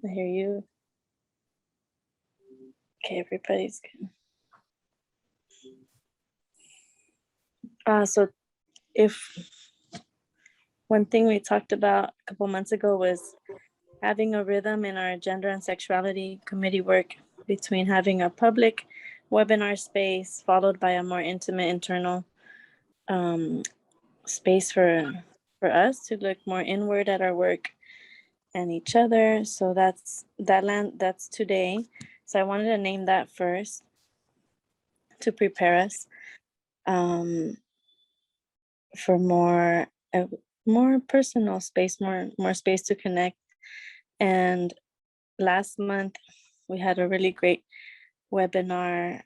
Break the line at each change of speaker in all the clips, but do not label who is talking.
I hear you. Okay, everybody's good. So if one thing we talked about a couple months ago was having a rhythm in our gender and sexuality committee work between having a public webinar space followed by a more intimate internal space for us to look more inward at our work and each other. So that's today. So I wanted to name that first to prepare us for more personal space, more space to connect. And last month we had a really great webinar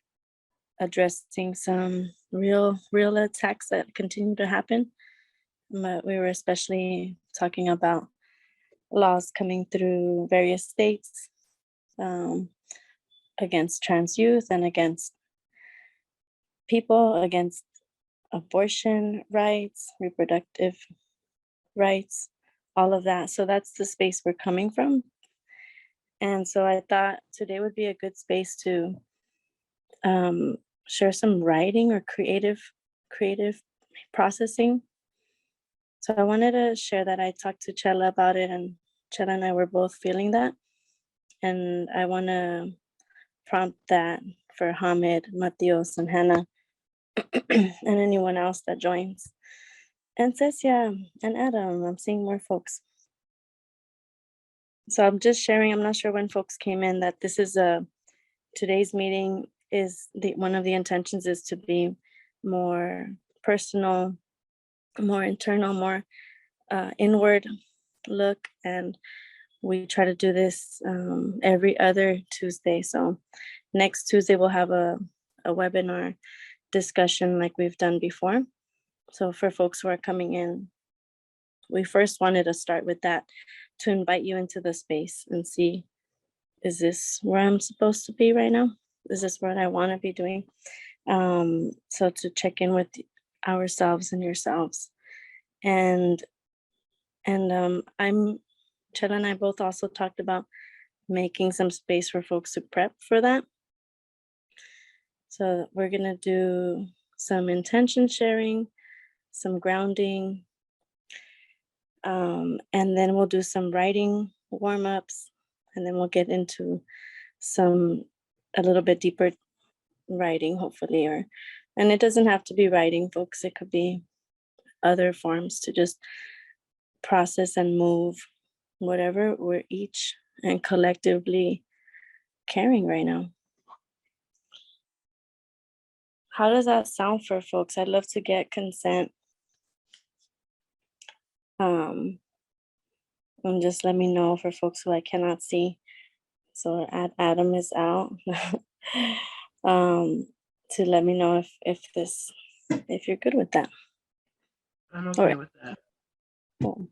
addressing some real attacks that continue to happen. But we were especially talking about laws coming through various states against trans youth and against people, against abortion rights, reproductive rights, all of that. So that's the space we're coming from. And so I thought today would be a good space to share some writing or creative processing. So I wanted to share that. I talked to Chela about it, and Chela and I were both feeling that. And I want to prompt that for Hamid, Matios, and Hannah, and anyone else that joins. And Cecia and Adam, I'm seeing more folks. So I'm just sharing, I'm not sure when folks came in, that this is today's meeting is one of the intentions is to be more personal, more internal, more inward look. And we try to do this every other Tuesday. So next Tuesday, we'll have a webinar discussion like we've done before. So for folks who are coming in, we first wanted to start with that to invite you into the space and see, is this where I'm supposed to be right now? Is this what I want to be doing? So to check in with ourselves and yourselves. And Chela and I both also talked about making some space for folks to prep for that. So we're gonna do some intention sharing, some grounding, and then we'll do some writing warm-ups, and then we'll get into a little bit deeper writing, hopefully, and it doesn't have to be writing, folks. It could be other forms to just process and move whatever we're each and collectively carrying right now. How does that sound for folks? I'd love to get consent. And just let me know for folks who I cannot see. So Adam is out. To let me know if you're good with that.
I'm okay with that.
Cool.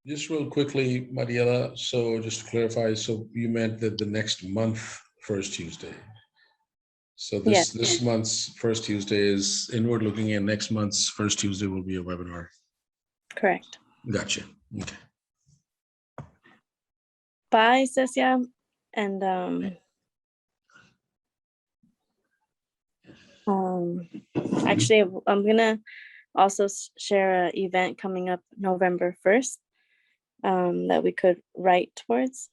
Just real quickly, Mariela, so just to clarify, so you meant that the next month, first Tuesday. So this month's first Tuesday is inward looking, and next month's first Tuesday will be a webinar.
Correct.
Gotcha. Okay.
Bye, Cecia. And actually, I'm gonna also share an event coming up November 1st that we could write towards.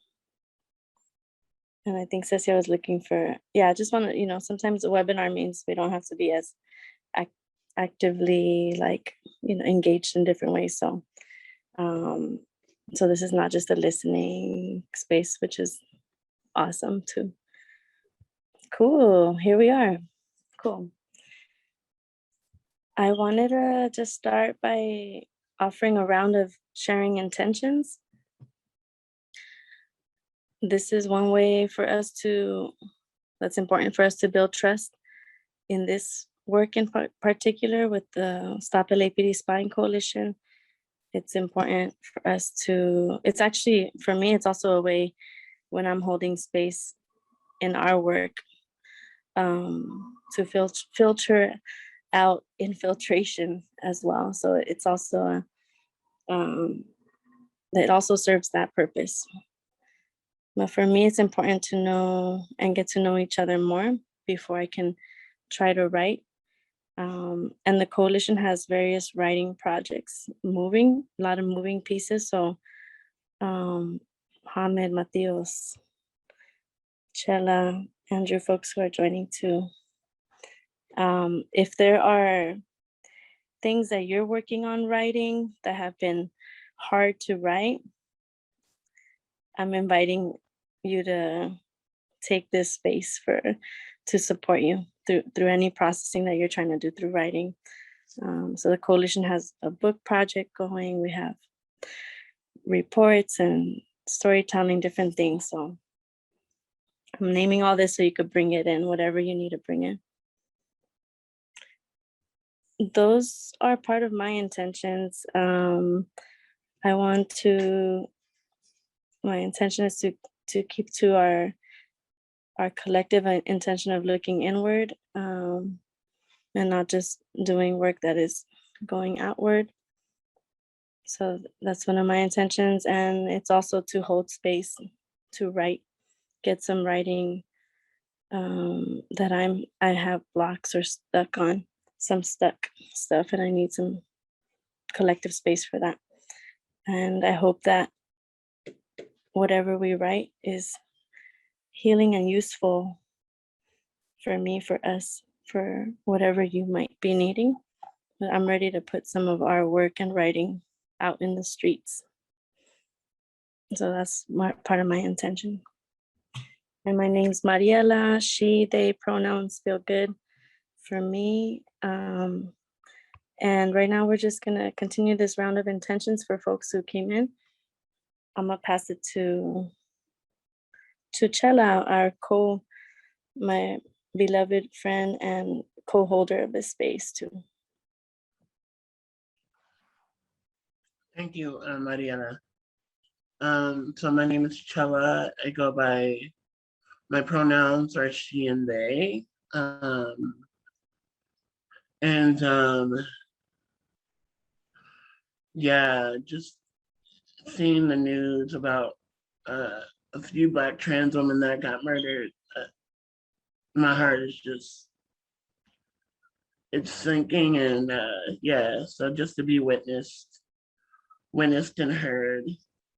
And I think Cecia was looking for, I just want to, sometimes a webinar means we don't have to be as actively engaged in different ways. So, so this is not just a listening space, which is awesome too. Cool, here we are. Cool. I wanted to just start by offering a round of sharing intentions. This is one way for us that's important for us to build trust in this work in particular with the Stop LAPD Spying Coalition. It's important for us it's actually, for me, it's also a way when I'm holding space in our work to filter out infiltration as well. So it's also it also serves that purpose. But for me, it's important to know and get to know each other more before I can try to write. And the coalition has various writing projects moving, a lot of moving pieces. So Hamed, Matios, Chela, Andrew, folks who are joining too. If there are things that you're working on writing that have been hard to write, I'm inviting you to take this space to support you through any processing that you're trying to do through writing. So the coalition has a book project going. We have reports and storytelling, different things. So I'm naming all this so you could bring it in, whatever you need to bring in. Those are part of my intentions. My intention is to keep to our collective intention of looking inward, and not just doing work that is going outward. So that's one of my intentions. And it's also to hold space, to write, get some writing that I have blocks or stuck on, some stuck stuff, and I need some collective space for that. And I hope that whatever we write is healing and useful for me, for us, for whatever you might be needing. But I'm ready to put some of our work and writing out in the streets. So that's part of my intention. And my name's Mariela. She, they pronouns feel good for me. And right now we're just gonna continue this round of intentions for folks who came in. I'm gonna pass it to Chela, my beloved friend and co-holder of this space too.
Thank you, Mariana. So my name is Chela. I go by, my pronouns are she and they. Yeah, just seeing the news about a few Black trans women that got murdered, my heart is just, it's sinking. And yeah, so just to be witnessed and heard.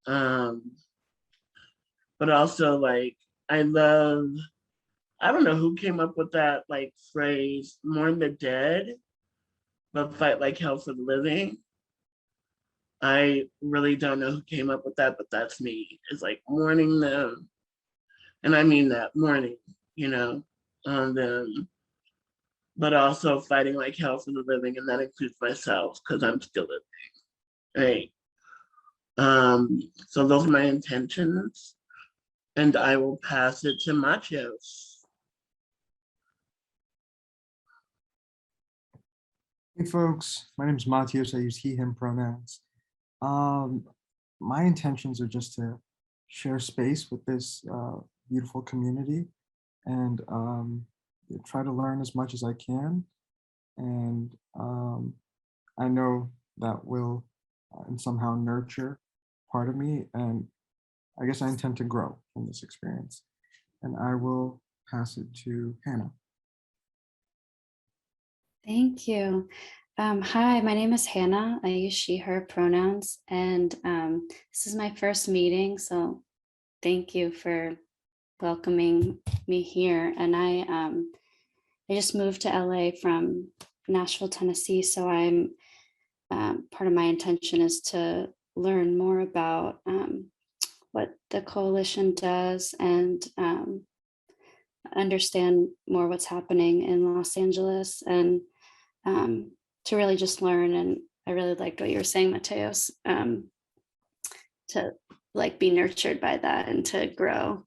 But also, like, I don't know who came up with that like phrase, mourn the dead, but fight like hell for the living. I really don't know who came up with that, but that's me. It's like mourning them. And I mean that, mourning, on them, but also fighting like hell for the living. And that includes myself because I'm still living, right? So those are my intentions. And I will pass it to Matios.
Hey folks, my name is Matios. I use he, him pronouns. My intentions are just to share space with this beautiful community and try to learn as much as I can. And I know that will and somehow nurture part of me. And I guess I intend to grow from this experience. And I will pass it to Hannah.
Thank you. Hi, my name is Hannah. I use she, her pronouns, and this is my first meeting, so thank you for welcoming me here. And I just moved to LA from Nashville, Tennessee, so I'm part of my intention is to learn more about what the coalition does and understand more what's happening in Los Angeles, and to really just learn. And I really liked what you were saying, Mateos, to like be nurtured by that and to grow.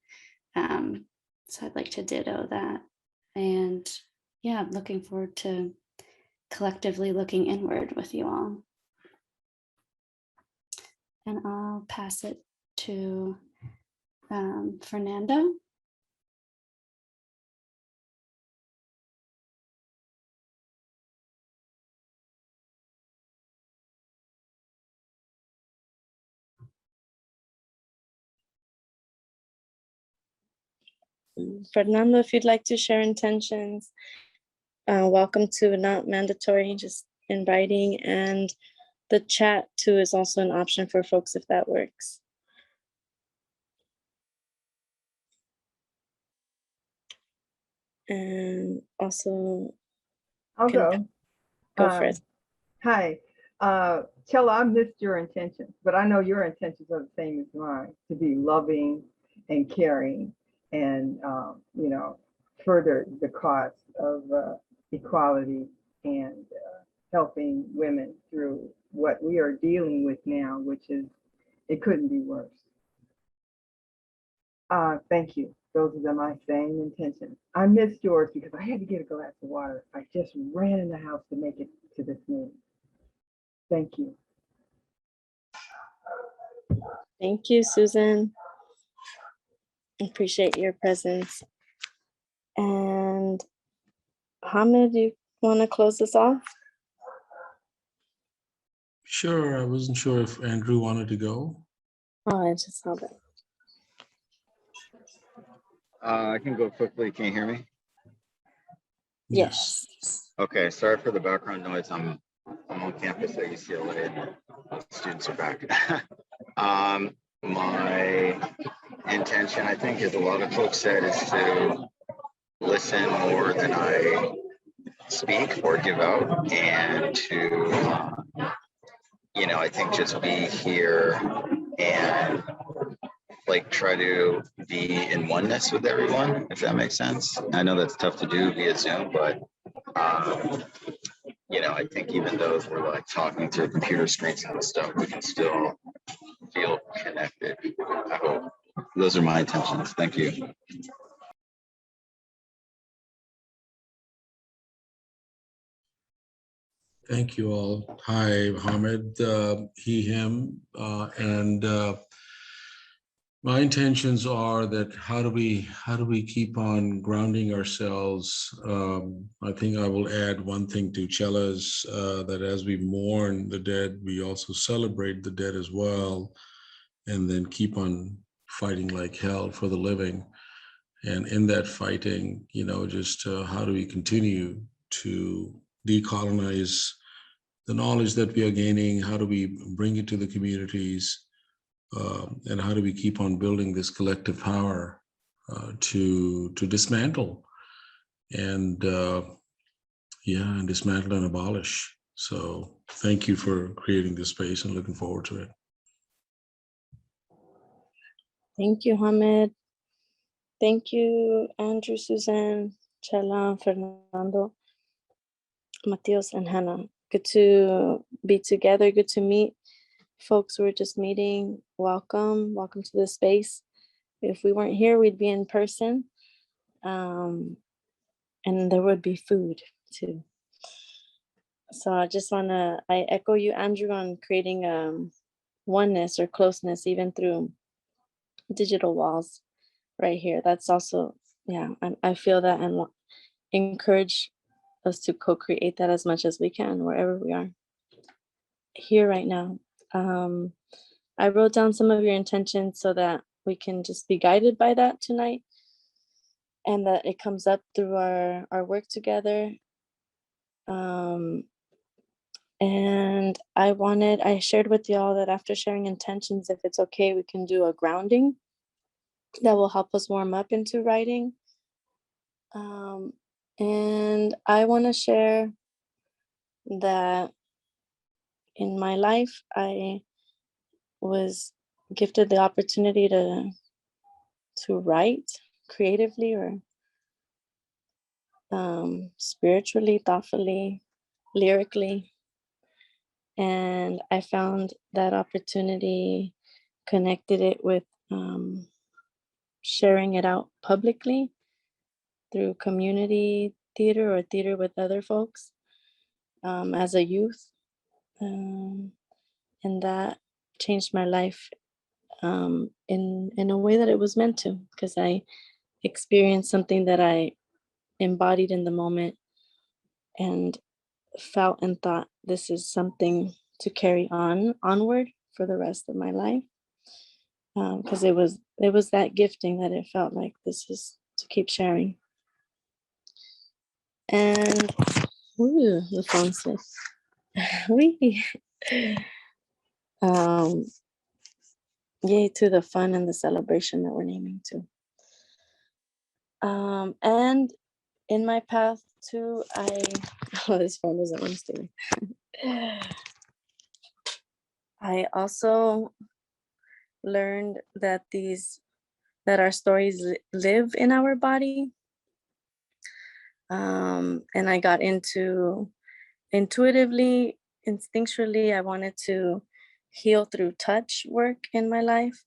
So I'd like to ditto that. And yeah, I'm looking forward to collectively looking inward with you all. And I'll pass it to Fernando.
Fernando, if you'd like to share intentions, welcome to, not mandatory, just in writing, and the chat too is also an option for folks if that works. And also
I'll
can
go.
go for it.
Hi, Chella, I missed your intentions, but I know your intentions are the same as mine, to be loving and caring and, you know, further the cause of equality and helping women through what we are dealing with now, which is, it couldn't be worse. Thank you. Those are my same intentions. I missed yours because I had to get a glass of water. I just ran in the house to make it to this meeting. Thank you.
Thank you, Susan. Appreciate your presence. And Hamid, you want to close this off?
Sure, I wasn't sure if Andrew wanted to go.
Oh, I just saw that.
I can go quickly. Can you hear me?
Yes.
Okay, sorry for the background noise. I'm on campus at UCLA and the students are back. My intention, I think, as a lot of folks said, is to listen more than I speak or give out, and to, you know, I think just be here and like try to be in oneness with everyone, if that makes sense. I know that's tough to do via Zoom, but you know, I think even though we're like talking through computer screens and stuff, we can still feel connected. I hope. Those are my intentions. Thank you.
Thank you all. Hi, Hamid, he, him, and my intentions are that how do we keep on grounding ourselves? I think I will add one thing to Chella's, that as we mourn the dead, we also celebrate the dead as well, and then keep on fighting like hell for the living. And in that fighting, you know, just how do we continue to decolonize the knowledge that we are gaining? How do we bring it to the communities? And how do we keep on building this collective power to dismantle and and dismantle and abolish? So thank you for creating this space and looking forward to it.
Thank you, Hamid. Thank you, Andrew, Susan, Chela, Fernando, Matios, and Hannah. Good to be together. Good to meet folks who are just meeting. Welcome to the space. If we weren't here, we'd be in person, and there would be food too. So I echo you, Andrew, on creating oneness or closeness, even through digital walls right here. That's also, I feel that, and encourage us to co-create that as much as we can, wherever we are here right now. I wrote down some of your intentions so that we can just be guided by that tonight, and that it comes up through our work together. And I shared with y'all that after sharing intentions, if it's okay, we can do a grounding that will help us warm up into writing. And I want to share that in my life, I was gifted the opportunity to write creatively or spiritually, thoughtfully, lyrically. And I found that opportunity, connected it with sharing it out publicly through community theater or theater with other folks as a youth. And that changed my life in a way that it was meant to, because I experienced something that I embodied in the moment and felt and thought, this is something to carry onward for the rest of my life, because it was that gifting that it felt like this is to keep sharing. And ooh, the phone says, we yay to the fun and the celebration that we're naming to. And in my path too, oh, this phone doesn't want to stay. I also learned that our stories live in our body. And I got into intuitively, instinctually, I wanted to heal through touch work in my life.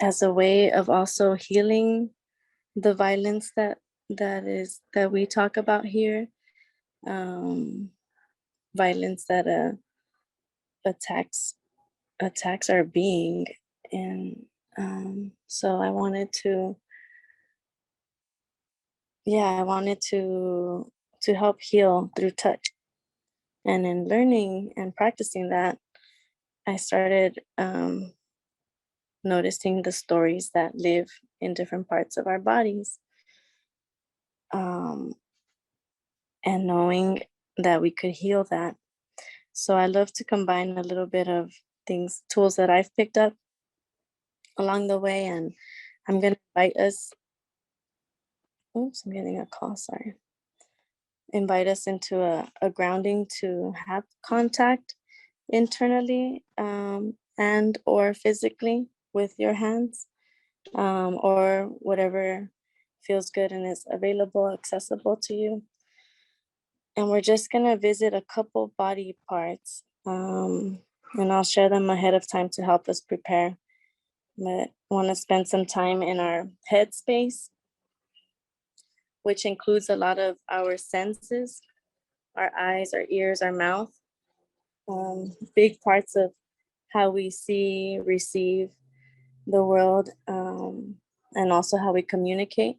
As a way of also healing the violence that we talk about here. Violence that attacks our being. And so I wanted to help heal through touch. And in learning and practicing that, I started noticing the stories that live in different parts of our bodies, and knowing that we could heal that. So I love to combine a little bit of tools that I've picked up along the way, and I'm going to invite us. Oops, I'm getting a call, sorry. Invite us into a grounding to have contact internally, and or physically with your hands, or whatever feels good and is available, accessible to you. And we're just gonna visit a couple body parts, and I'll share them ahead of time to help us prepare. But I want to spend some time in our head space, which includes a lot of our senses, our eyes, our ears, our mouth, big parts of how we see, receive the world, and also how we communicate.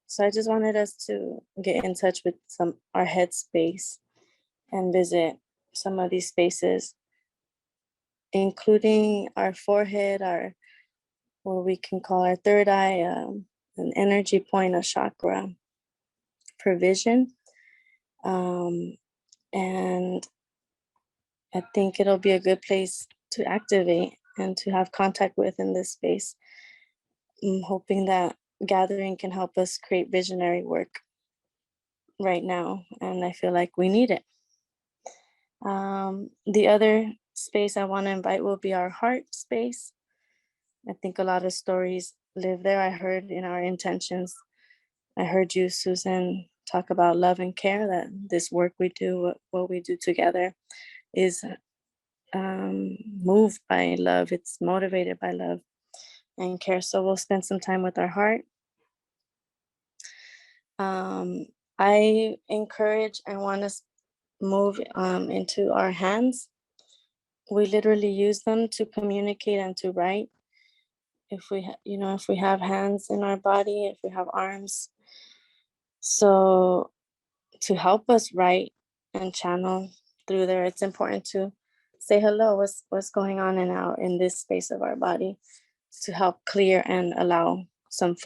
So I just wanted us to get in touch with our head space and visit some of these spaces, including our forehead, what we can call our third eye, an energy point, a chakra provision. And I think it'll be a good place to activate and to have contact with in this space. I'm hoping that gathering can help us create visionary work right now, and I feel like we need it. The other space I want to invite will be our heart space. I think a lot of stories live there. I heard in our intentions, I heard you, Susan, talk about love and care, that this work we do, what we do together is moved by love. It's motivated by love and care. So we'll spend some time with our heart. I encourage and want to move into our hands. We literally use them to communicate and to write. If we have hands in our body, if we have arms, so to help us write and channel through there, it's important to say hello. What's going on in this space of our body, to help clear and allow some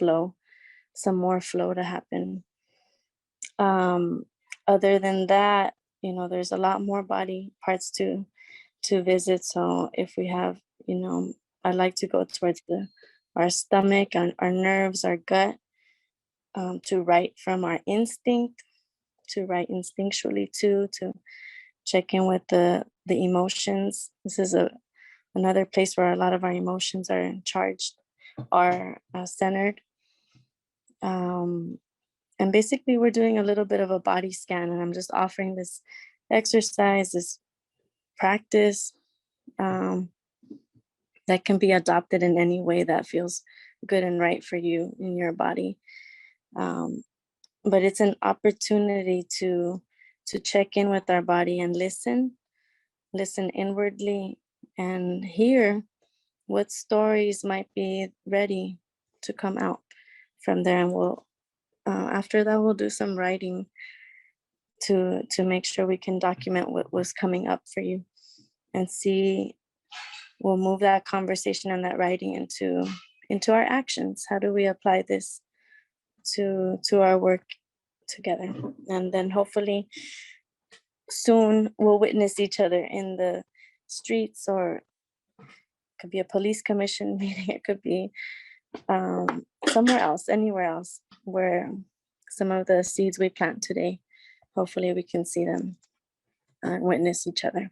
more flow to happen. Other than that, there's a lot more body parts to visit. So if we have, I like to go towards our stomach and our nerves, our gut, to write from our instinct, to write instinctually too, to check in with the emotions. This is another place where a lot of our emotions are charged, are centered. And basically we're doing a little bit of a body scan, and I'm just offering this exercise, this practice, that can be adopted in any way that feels good and right for you in your body. But it's an opportunity to check in with our body and listen inwardly and hear what stories might be ready to come out from there. And we'll after that, we'll do some writing to make sure we can document what was coming up for you, and we'll move that conversation and that writing into our actions? How do we apply this to our work together? And then hopefully soon we'll witness each other in the streets, or it could be a police commission meeting, it could be somewhere else, anywhere else, where some of the seeds we plant today, hopefully we can see them and witness each other.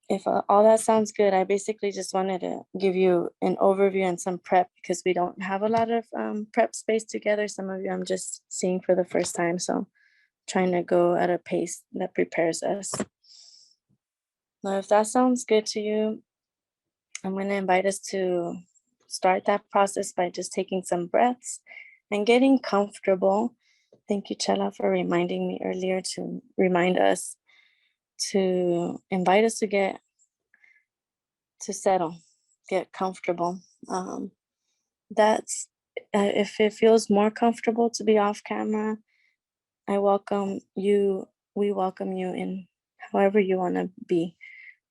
If all that sounds good, I basically just wanted to give you an overview and some prep, because we don't have a lot of prep space together. Some of you I'm just seeing for the first time, so trying to go at a pace that prepares us. Now, if that sounds good to you, I'm going to invite us to start that process by just taking some breaths and getting comfortable. Thank you, Chela, for reminding me earlier to remind us to invite us to settle, get comfortable. That's if it feels more comfortable to be off camera, I welcome you. We welcome you in however you want to be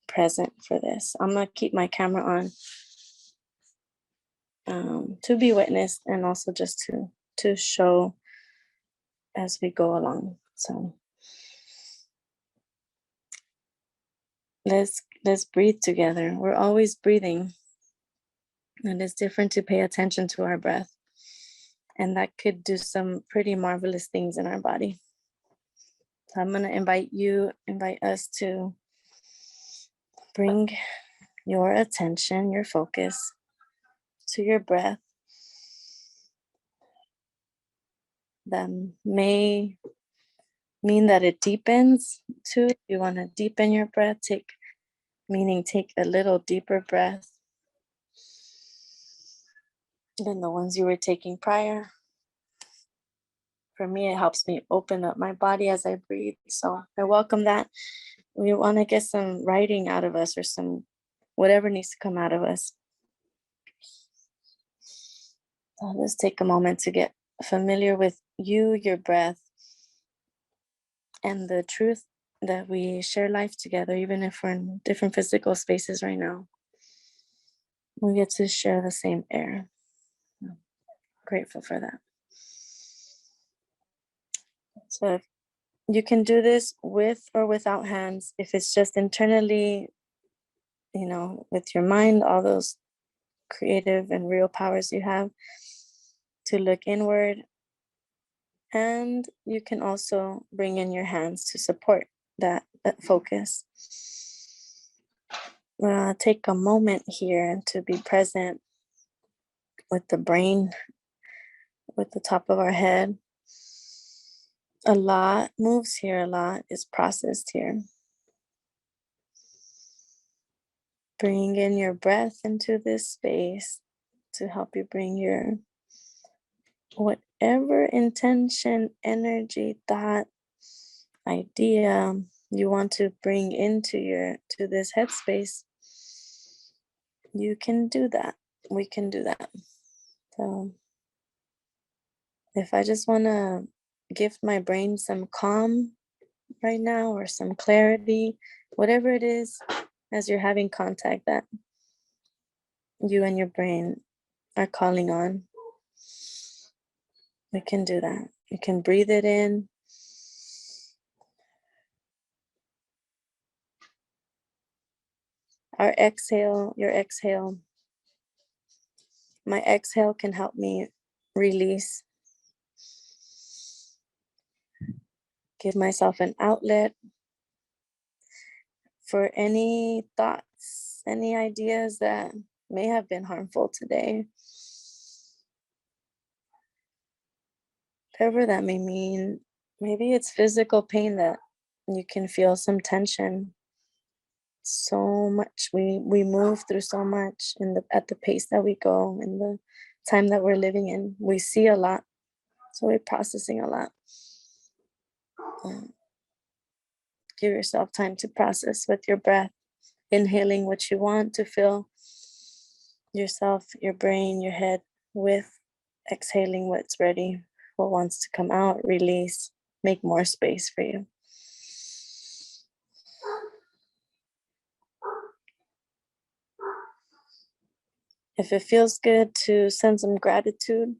present for this. I'm gonna keep my camera on to be witnessed, and also just to show as we go along. So let's breathe together. We're always breathing, and it's different to pay attention to our breath, and that could do some pretty marvelous things in our body. So I'm going to invite us to bring your attention, your focus to your breath. That may mean that it deepens too. If you want to deepen your breath, take a little deeper breath than the ones you were taking prior. For me, it helps me open up my body as I breathe. So I welcome that. We want to get some writing out of us, or some whatever needs to come out of us. So let's take a moment to get familiar with you, your breath, and the truth that we share life together, even if we're in different physical spaces right now. We get to share the same air. I'm grateful for that. So if you can do this with or without hands. If it's just internally, with your mind, all those creative and real powers you have to look inward. And you can also bring in your hands to support that focus. Take a moment here to be present with the brain, with the top of our head. A lot moves here, a lot is processed here. Bring in your breath into this space to help you bring your whatever intention, energy, thought, idea you want to bring into this headspace. You can do that. We can do that. So if I just want to gift my brain some calm right now, or some clarity, whatever it is, as you're having contact that you and your brain are calling on, we can do that. You can breathe it in. Our exhale, your exhale. My exhale can help me release. Give myself an outlet for any thoughts, any ideas that may have been harmful today. Whatever that may mean. Maybe it's physical pain that you can feel some tension. So much, we move through so much at the pace that we go, in the time that we're living in. We see a lot, so we're processing a lot. Give yourself time to process with your breath, inhaling what you want to feel yourself, your brain, your head with, exhaling what's ready, what wants to come out, release, make more space for you. If it feels good, to send some gratitude.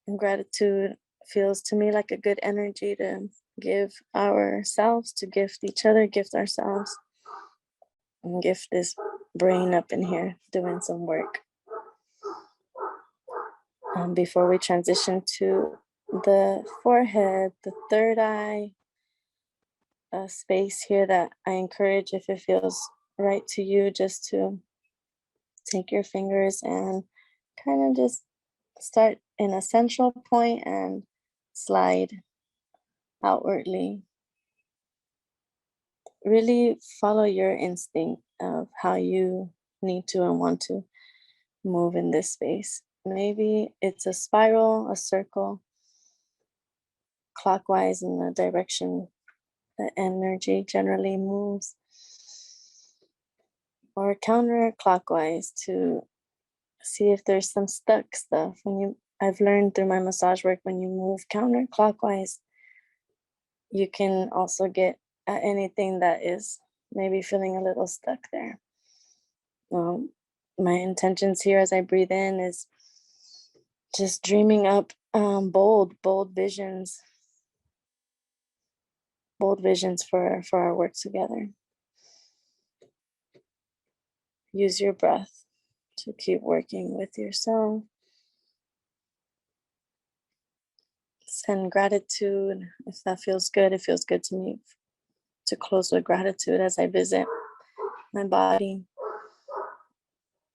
And gratitude feels to me like a good energy to give ourselves, to gift each other, gift ourselves, and gift this brain up in here doing some work. Before we transition to the forehead, the third eye, a space here that I encourage, if it feels right to you, just to take your fingers and kind of just start in a central point and slide outwardly. Really follow your instinct of how you need to and want to move in this space. Maybe it's a spiral, a circle, clockwise in the direction the energy generally moves, or counterclockwise to see if there's some stuck stuff. I've learned through my massage work, when you move counterclockwise, you can also get at anything that is maybe feeling a little stuck there. My intentions here as I breathe in is just dreaming up bold visions for our work together. Use your breath to keep working with yourself. Send gratitude if that feels good. It feels good to me to close with gratitude as I visit my body.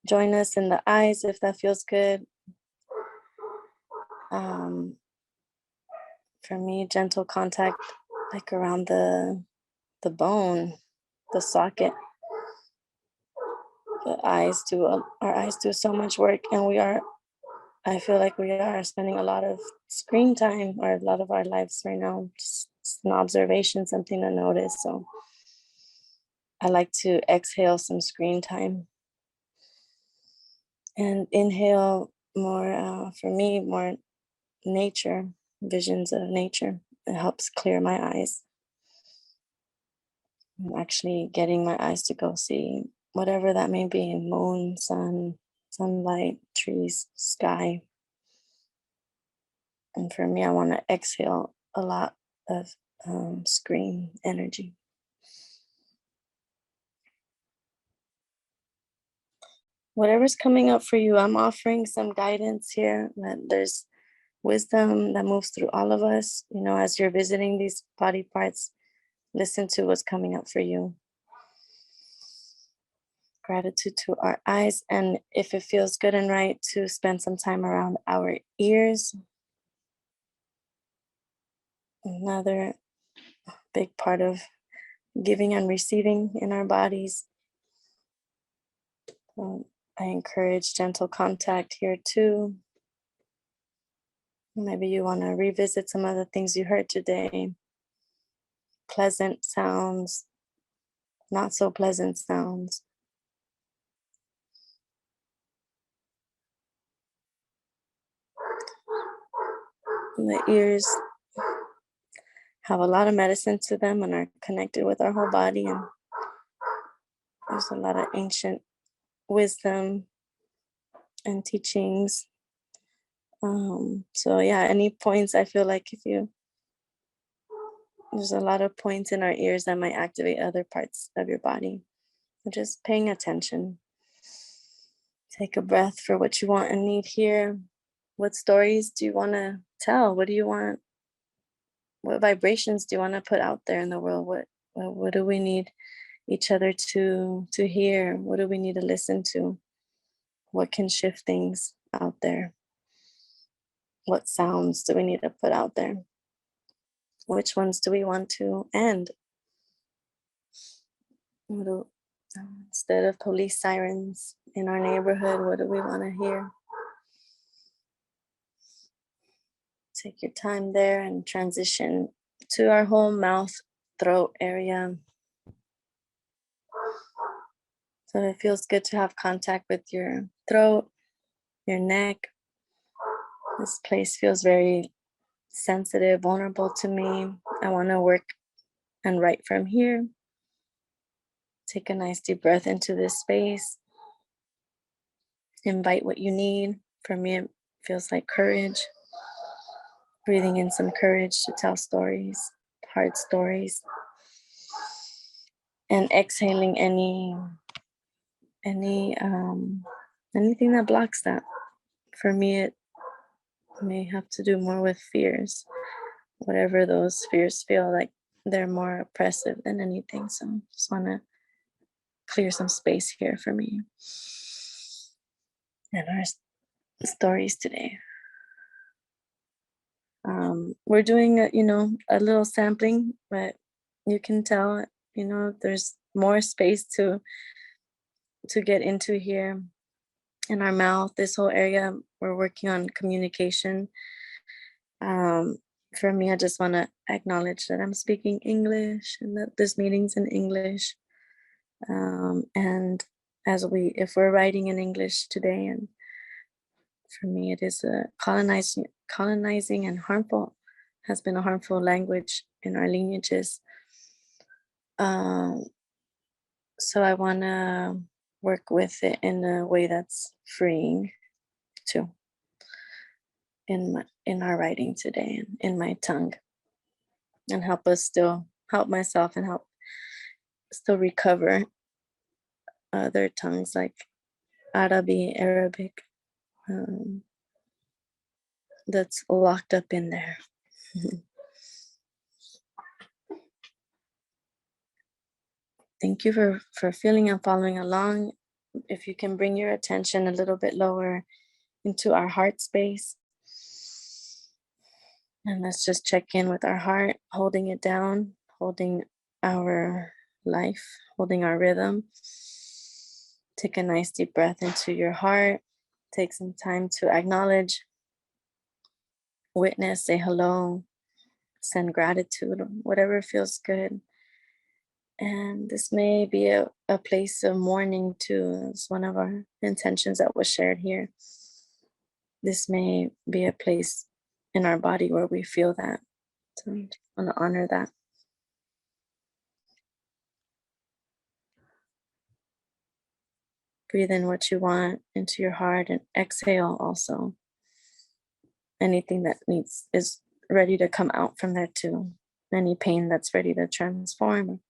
Join us in the eyes if that feels good. For me, gentle contact like around the bone, the socket. Our eyes do so much work, and I feel like we are spending a lot of screen time, or a lot of our lives right now, just an observation, something to notice. So I like to exhale some screen time and inhale more, for me, more nature, visions of nature. It helps clear my eyes. I'm actually getting my eyes to go see whatever that may be: moon, sun, sunlight, trees, sky. And for me, I want to exhale a lot of screen energy. Whatever's coming up for you, I'm offering some guidance here, that there's wisdom that moves through all of us. As you're visiting these body parts, listen to what's coming up for you. Gratitude to our eyes, and if it feels good and right, to spend some time around our ears. Another big part of giving and receiving in our bodies. I encourage gentle contact here too. Maybe you want to revisit some of the things you heard today. Pleasant sounds, not so pleasant sounds. And the ears have a lot of medicine to them and are connected with our whole body. And there's a lot of ancient wisdom and teachings. So yeah, any points, I feel like there's a lot of points in our ears that might activate other parts of your body. So just paying attention. Take a breath for what you want and need here. What stories do you want to tell? What vibrations do you want to put out there in the world? What do we need each other to hear? What do we need to listen to? What can shift things out there? What sounds do we need to put out there? Which ones do we want to end? Instead of police sirens in our neighborhood, what do we want to hear? Take your time there and transition to our whole mouth, throat area. So it feels good to have contact with your throat, your neck. This place feels very sensitive, vulnerable to me. I want to work and write from here. Take a nice deep breath into this space. invite what you need. For me, it feels like courage. Breathing in some courage to tell stories, hard stories. And exhaling anything that blocks that. For me, it may have to do more with fears, whatever those fears feel like they're more oppressive than anything. So just want to clear some space here for me and our stories today. We're doing a little sampling, but you can tell, there's more space to get into here in our mouth. This whole area, we're working on communication. For me, I just want to acknowledge that I'm speaking English and that this meeting's in English. And if we're writing in English today, and for me, it is colonizing and harmful, has been a harmful language in our lineages. So I want to work with it in a way that's freeing too, in our writing today and in my tongue, and help myself and help still recover other tongues like Arabic, that's locked up in there. Thank you for feeling and following along. If you can bring your attention a little bit lower into our heart space. And let's just check in with our heart, holding it down, holding our life, holding our rhythm. Take a nice deep breath into your heart. Take some time to acknowledge, witness, say hello, send gratitude, whatever feels good. And this may be a place of mourning too. It's one of our intentions that was shared here. This may be a place in our body where we feel that. So I just want to honor that. Breathe in what you want into your heart and exhale also. Anything that is ready to come out from there too. Any pain that's ready to transform.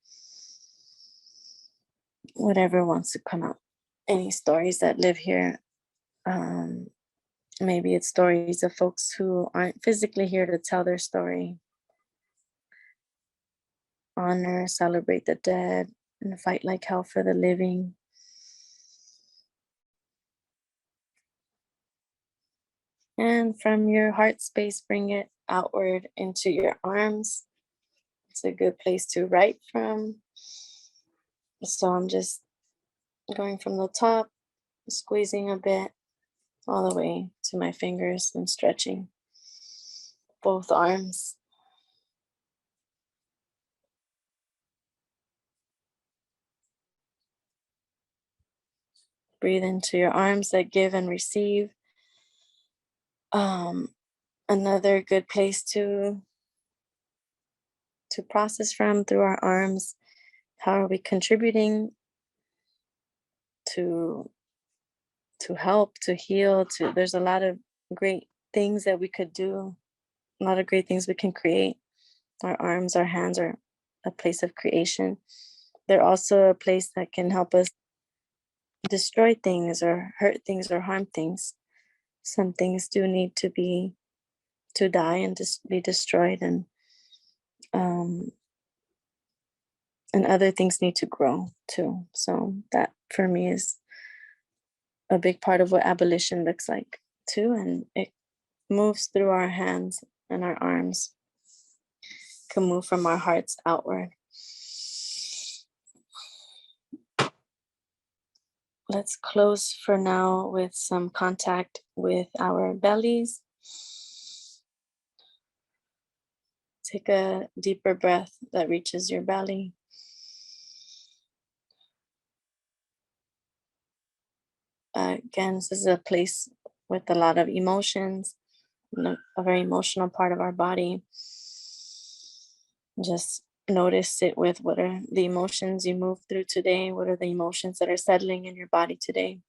Whatever wants to come out. Any stories that live here. Maybe it's stories of folks who aren't physically here to tell their story. Honor, celebrate the dead, and fight like hell for the living. And from your heart space, bring it outward into your arms. It's a good place to write from. So I'm just going from the top, squeezing a bit, all the way to my fingers and stretching both arms. Breathe into your arms that give and receive. Another good place to process from through our arms. How are we contributing to help, to heal? There's a lot of great things that we could do, a lot of great things we can create. Our arms, our hands are a place of creation. They're also a place that can help us destroy things or hurt things or harm things. Some things do need to die and just be destroyed, and other things need to grow too. So that for me is a big part of what abolition looks like too, and it moves through our hands and our arms. Can move from our hearts outward. Let's close for now with some contact with our bellies. Take a deeper breath that reaches your belly. Again, this is a place with a lot of emotions, a very emotional part of our body. Just notice it with what are the emotions you move through today. What are the emotions that are settling in your body today?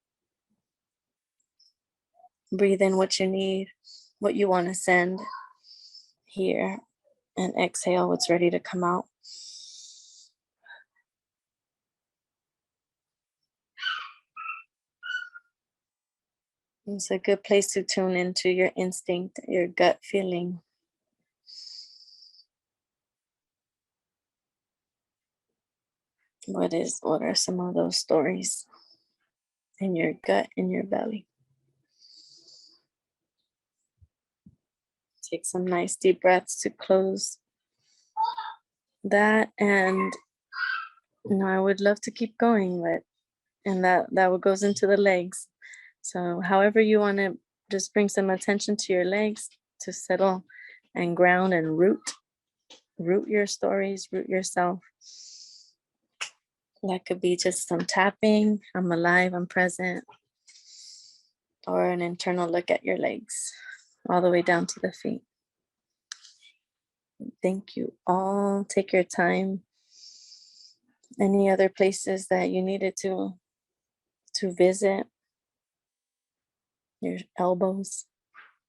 Breathe in what you need, what you want to send here, and exhale what's ready to come out. It's a good place to tune into your instinct, your gut feeling. What are some of those stories in your gut, in your belly? Take some nice deep breaths to close that. And I would love to keep going, and that goes into the legs. So however you want to just bring some attention to your legs to settle and ground and root your stories, root yourself. That could be just some tapping, I'm alive, I'm present, or an internal look at your legs all the way down to the feet. Thank you all. Take your time. Any other places that you needed to visit? Your elbows,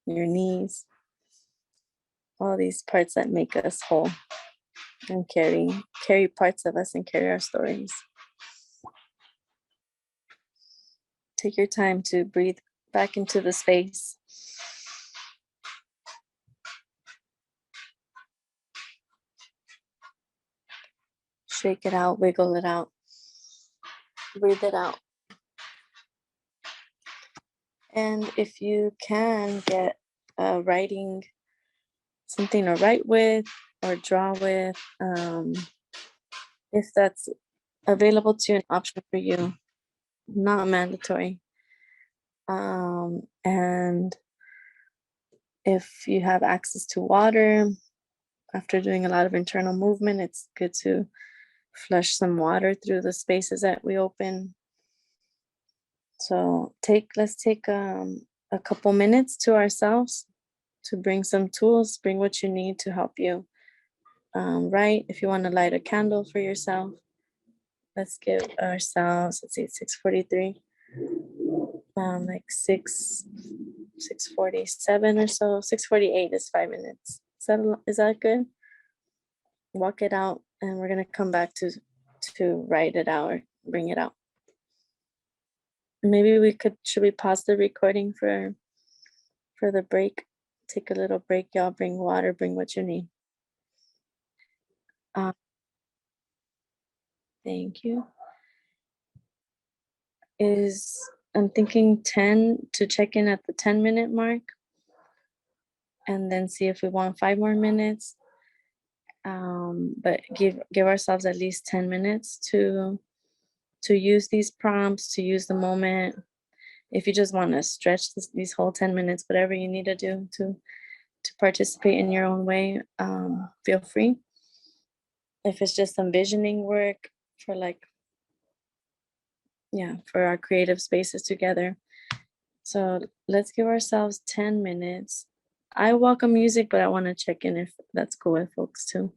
your knees, all these parts that make us whole and carry parts of us and carry our stories. Take your time to breathe back into the space. Shake it out, wiggle it out, breathe it out. And if you can get writing, something to write with or draw with, if that's available to you, an option for you, not mandatory. And if you have access to water, after doing a lot of internal movement, it's good to flush some water through the spaces that we open. So let's take a couple minutes to ourselves to bring some tools, bring what you need to help you write. If you want to light a candle for yourself, let's give ourselves, let's see, 6:43, like 6:47 or so. 6:48 is 5 minutes. Is that good? Walk it out, and we're gonna come back to write it out or bring it out. Maybe should we pause the recording for the break? Take a little break, y'all. Bring water, bring what you need. Thank you. I'm thinking 10 to check in at the 10-minute mark, and then see if we want 5 more minutes. But give ourselves at least 10 minutes to use these prompts, to use the moment. If you just want to stretch these whole 10 minutes, whatever you need to do to participate in your own way, feel free. If it's just some visioning work for for our creative spaces together. So let's give ourselves 10 minutes. I welcome music, but I want to check in if that's cool with folks too.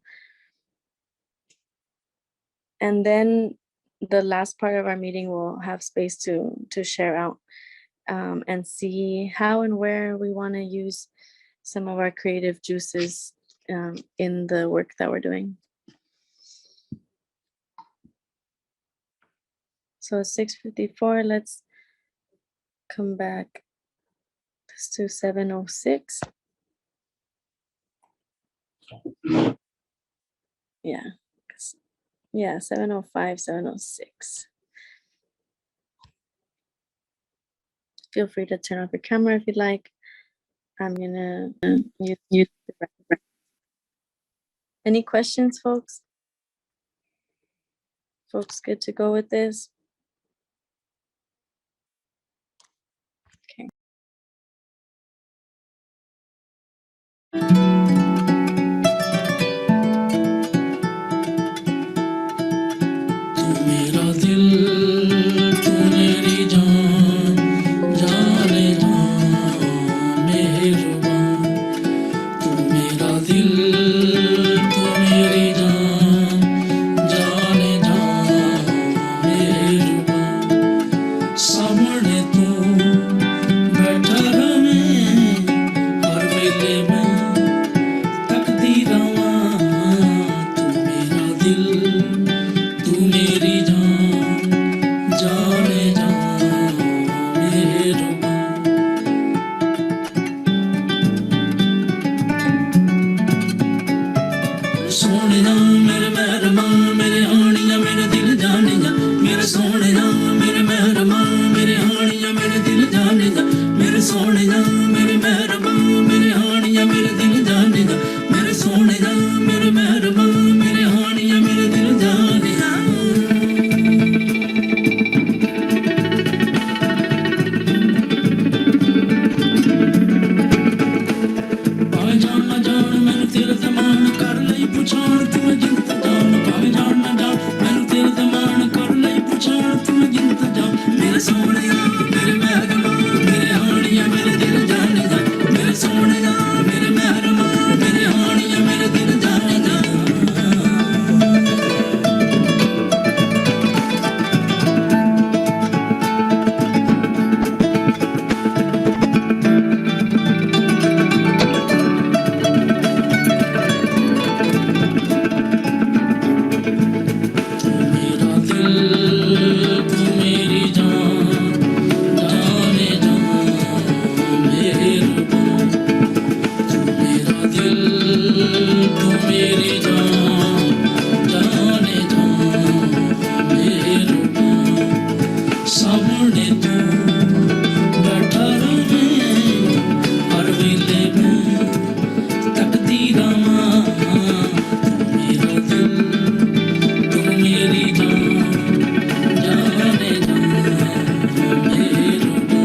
And then the last part of our meeting will have space to share out and see how and where we want to use some of our creative juices in the work that we're doing. So 6:54, let's come back. Let's do 7:06. Yeah, 7:05, 7:06. Feel free to turn off your camera if you'd like. I'm gonna use the reference. Any questions, folks? Folks, good to go with this? Okay.
सामने तू बैठा रहा सोने जा मेरे मेहरबा मेरे हानिया मेरे दिल जाने जा मेरे सोने जा मेरे मेहरबा मेरे हानिया मेरे दिल जाने जा भावे जान ना जान मैनू तेरे ते मान कर लई पछाण तू जिंद जान भावे जान ना जान मैनू तेरे ते मान कर लई पछाण तू जिंद जान मेरे सोने जा मेरे मेहरबा मेरे हानिया मेरे दिल जाने जा मेरे सोने जा मेरे मेहरबा मेरे हानिया मेरे दिल जाने जा मेरा दिल तू मेरी जान जाने जा मेरे रूबा तू मेरा दिल तू मेरी जान जाने जा मेरे रूबा सामने तू बैठा रहे हर वेले में तकदीरा मां तू मेरा दिल तू मेरी जान जाने जा मेरे रूबा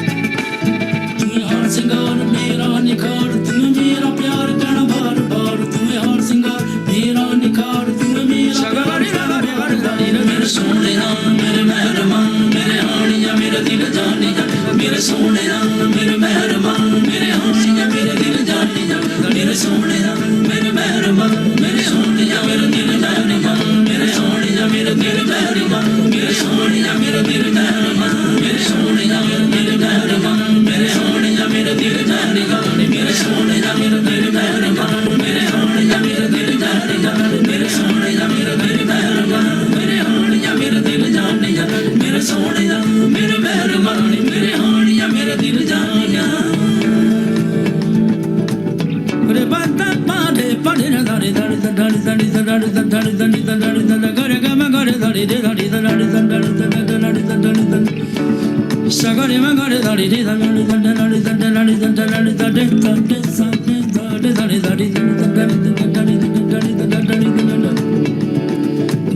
तुम्हें हार सिंगार मेरा निखार तुम्हें मेरा प्यार कहना बार बार तुम्हें हार सिंगार मेरा निखार तुम्हें मेरा प्यार कहना बार बार मेरे सोने जा मेरे मेहरबान मेरे हानिया मेरे दिल जाने जा मेरे सोने जा मेरे मेहरबान मेरे हानिया मेरे दिल जाने जा मेरे सोने जा मेरे मेहरबान मेरे सोने जा मेरे दिल जाने जा मेरे सोने जा मेरे दिल मेहरबान मेरे सोने जा मेरे दिल मेहरबान मेरे सोने जा मेरे दिल मेहरबान मेरे सोने जा मेरे दिल जाने जा मेरे सोने जा मेरे दिल मेहरबान मेरे सोने जा मेरे दिल जाने जा मेरे सोने जा मेरे दिल मेहरबान मेरे हानिया मेरे दिल जाने जा मेरे सोने जा मेरे मेहरबान मेरे हानिया मेरे दिल जाने जा रे बात पारे पड़े ना दाड़ी दाड़ी दाड़ी दाड़ी दाड़ी दाड़ी दाड़ी दाड़ी दाड़ी करे गा मैं करे दाड़ी दे दाड़ी दाड़ी दाड़ी दाड़ी दाड़ी दाड़ी दाड़ी sagare मैं करे दाड़ी दे दाड़ी दाड़ी दाड़ी दाड़ी दाड़ी दाड़ी दाड़ी दाड़ी दाड़ी दाड़ी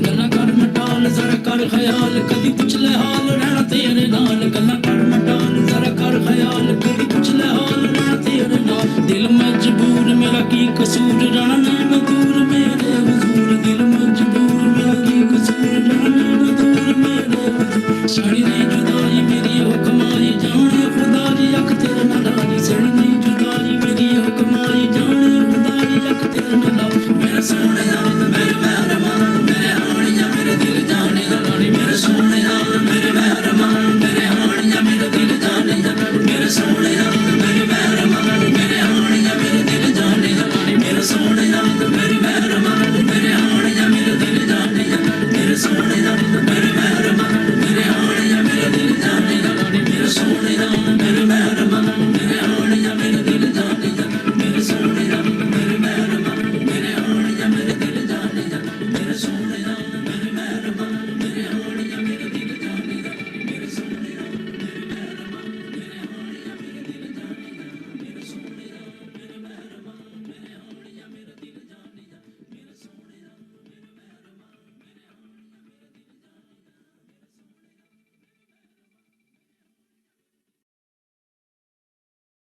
गल्ला कर मटाल जरा कर ख्याल कभी कुछ ले हाल रहना तेरे नाल गल्ला कर मटाल जरा कर ख्याल कभी कुछ ले हाल रहना तेरे नाल दिल मजबूर मेरा की कसूर रहना नैना दूर मेरे हुजूर दिल मजबूर मेरा की कसूर रहना नैना दूर मेरे हुजूर साड़ी नहीं जुदाई मेरी हो कमाई जाने खुदा जी अख तेरे नाल साड़ी नहीं जुदाई मेरी हो कमाई जाने खुदा जी अख तेरे नाल मेरे सोने जा मेरे मेहरबान मेरे हानिया मेरे दिल जाने जा मेरे सोने जा मेरे मेहरबान मेरे हानिया मेरे दिल जाने जा मेरे सोने जा मेरे मेहरबान मेरे हानिया मेरे दिल जाने जा मेरे सोने जा मेरे मेहरबान मेरे हानिया मेरे दिल जाने जा मेरे सोने जा मेरे मेहरबान मेरे हानिया मेरे दिल जाने जा मेरे सोने जा मेरे मेहरबान मेरे हानिया मेरे दिल जाने जा मेरे सोने जा मेरे मेहरबान मेरे हानिया मेरे दिल जाने जा मेरे सोने जा मेरे मेहरबान मेरे हानिया मेरे दिल जाने जा मेरे सोने जा मेरे मेहरबान मेरे हानिया मेरे दिल जाने जा मेरे सोने जा मेरे मेहरबान मेरे हानिया मेरे दिल जाने जा मेरे सोने जा मेरे मेहरबान मेरे हानिया मेरे दिल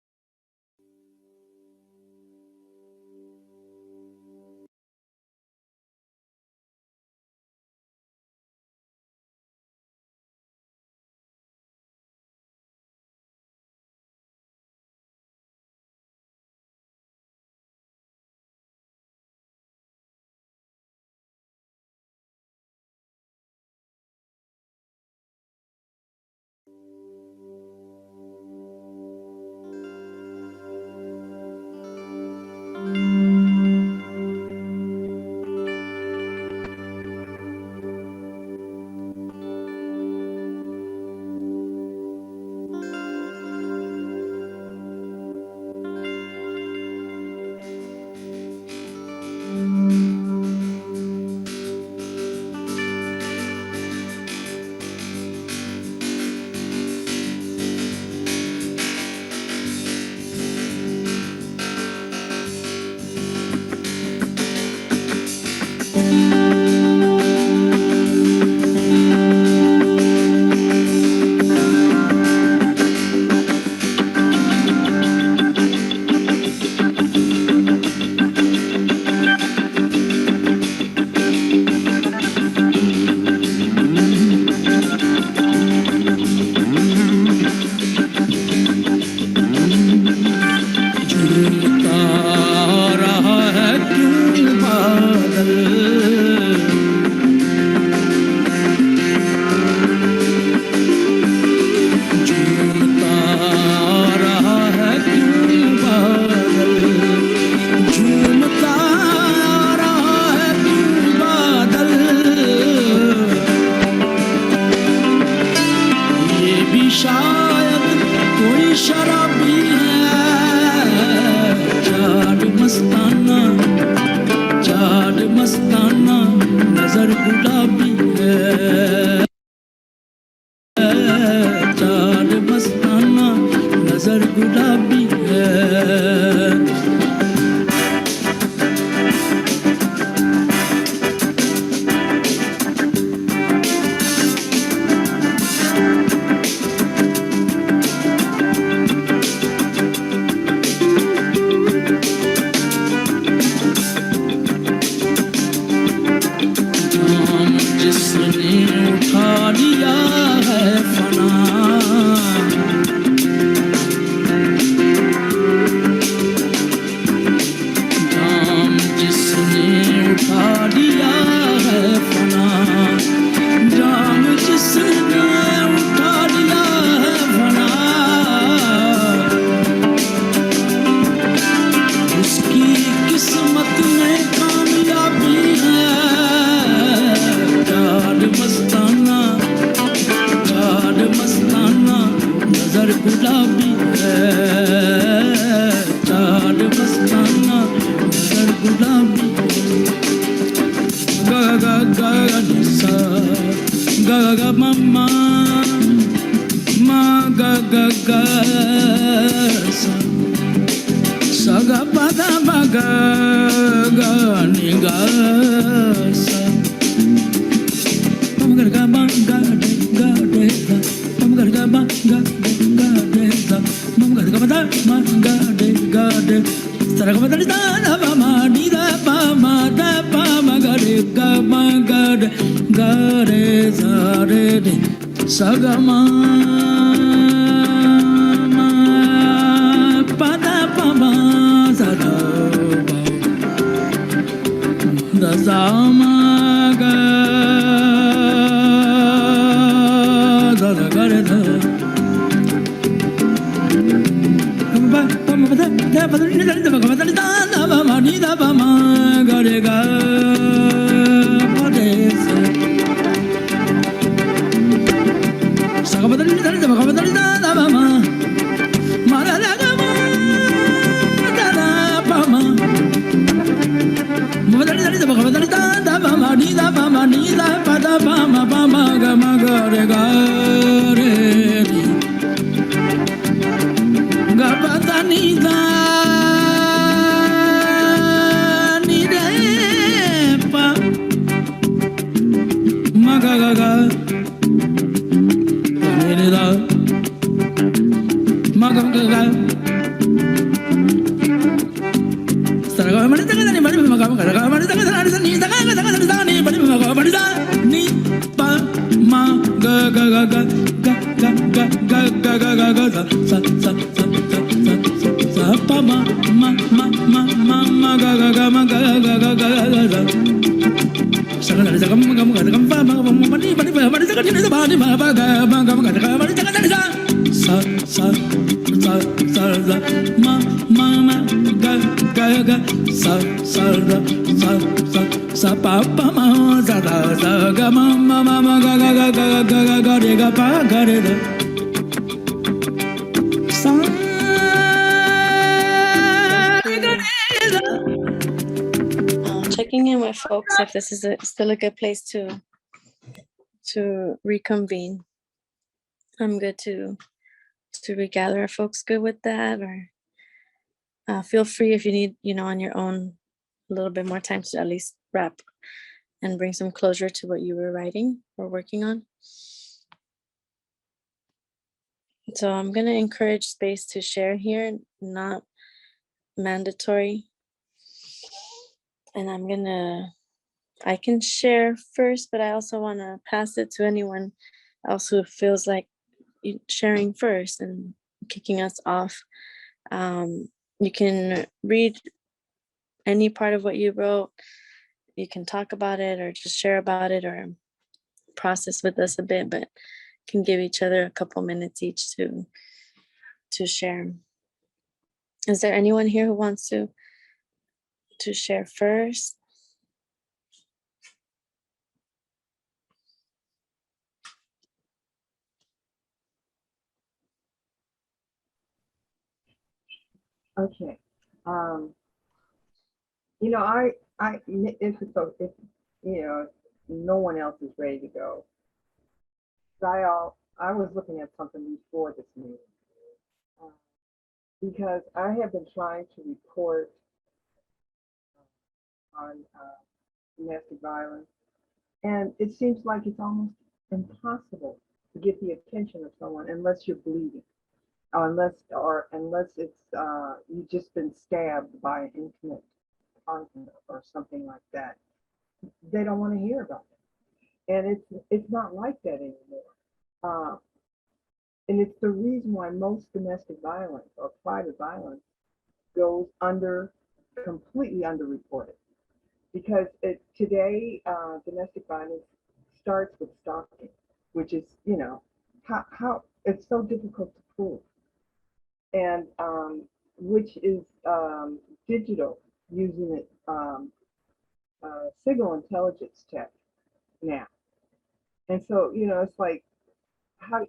जिसने उठा लिया है फना जाम जिसने उठा लिया है फना जाम जिसने उठा लिया है फना उसकी किस्मत में कामयाबी है याद मस्ताना नजर गुलाबी है याद मस्ताना नजर गुलाबी गा गा गा निसा गा गा मम्मा मा गा गा गा सा saga pada baga ga ni ga sa pam gar ga ba ga de ga pam gar ga ba ga de pam gar ga ba da ma ga de sara ga ba da na ba ma ni da pa ma ga de ga ma ga de za de saga ma pada pama sada da zamaga da gare da pama pada da pada ni da pada da ba ma ni da ba ma gare ga pade sa sa pada ni da pada da ba ma mara da
Checking in with folks if this is still a good place to reconvene. I'm good to regather. Are folks good with that? Or feel free if you need, on your own, a little bit more time to at least wrap and bring some closure to what you were writing or working on. So I'm going to encourage space to share here, not mandatory. And I can share first, but I also want to pass it to anyone else who feels like sharing first and kicking us off. You can read any part of what you wrote. You can talk about it or just share about it or process with us a bit, but can give each other a couple minutes each to share. Is there anyone here who wants to share first?
Okay. If no one else is ready to go, I was looking at something before this meeting because I have been trying to report on domestic violence, and it seems like it's almost impossible to get the attention of someone unless you're bleeding, unless it's you've just been stabbed by an intimate partner or something like that. They don't want to hear about it. And it's not like that anymore. And it's the reason why most domestic violence or private violence goes completely underreported. Because today, domestic violence starts with stalking, which is, how it's so difficult to prove. And which is digital, using it, signal intelligence tech now. And so, it's like, how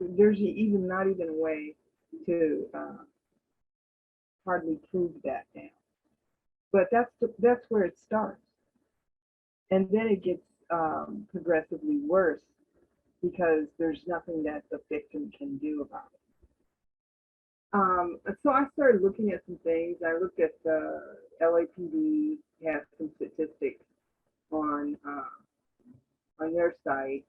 there's even not even a way to hardly prove that now. But that's where it starts, and then it gets progressively worse because there's nothing that the victim can do about it. So I started looking at some things. I looked at the LAPD has some statistics on their site,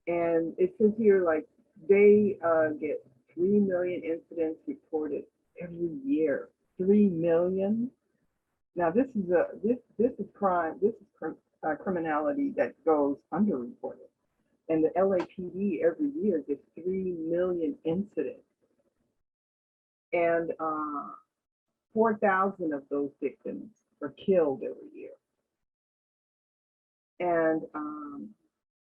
and it says here like they get 3 million incidents reported every year. 3 million. Now this is crime. This is criminality that goes underreported, and the LAPD every year gets 3 million incidents, and 4,000 of those victims are killed every year, and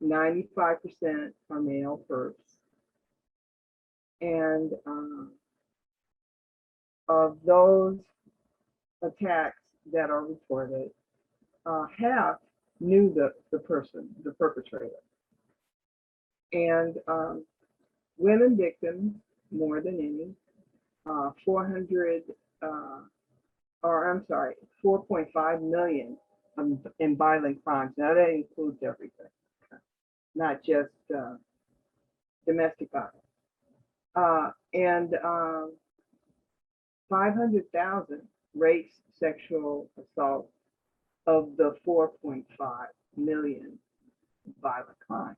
95% are male first, and of those attacks that are reported, half knew the person, the perpetrator. And women victims, more than any, 4.5 million in violent crimes. Now that includes everything, not just domestic violence. And 500,000 rapes, sexual assaults of the 4.5 million violent crimes.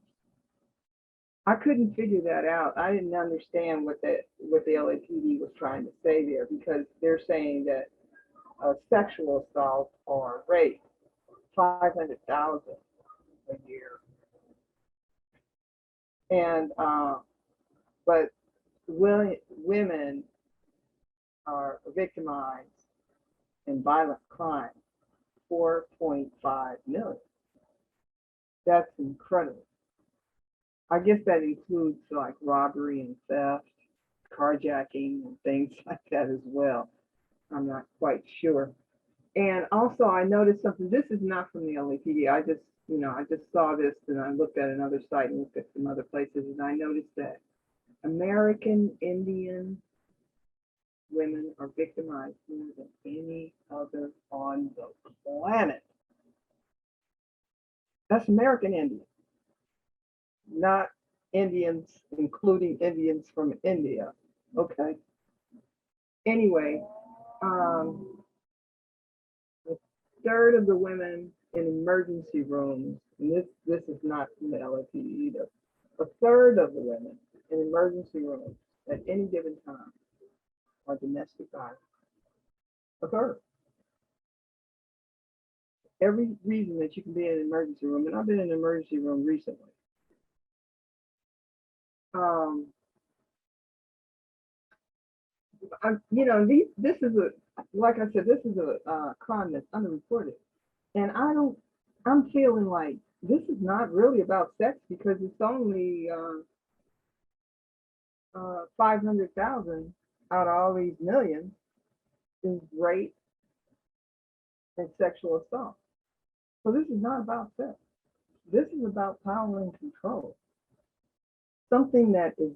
I couldn't figure that out. I didn't understand what the LAPD was trying to say there, because they're saying that sexual assault or rape, 500,000 a year. And but women are victimized in violent crime, 4.5 million. That's incredible. I guess that includes like robbery and theft, carjacking and things like that as well. I'm not quite sure. And also I noticed something. This is not from the LAPD. I just saw this, and I looked at another site and looked at some other places, and I noticed that American Indian women are victimized more than any other on the planet. That's American Indian, not Indians, including Indians from India. Okay. Anyway, a third of the women in emergency rooms, and this is not from the LAPD either, a third of the women in emergency rooms at any given time are domestic violence. A third. Every reason that you can be in an emergency room, and I've been in an emergency room recently. This is like I said, this is a crime that's underreported, and I'm feeling like this is not really about sex, because it's only 500,000 out of all these millions is rape and sexual assault. So this is not about sex. This is about power and control. Something that is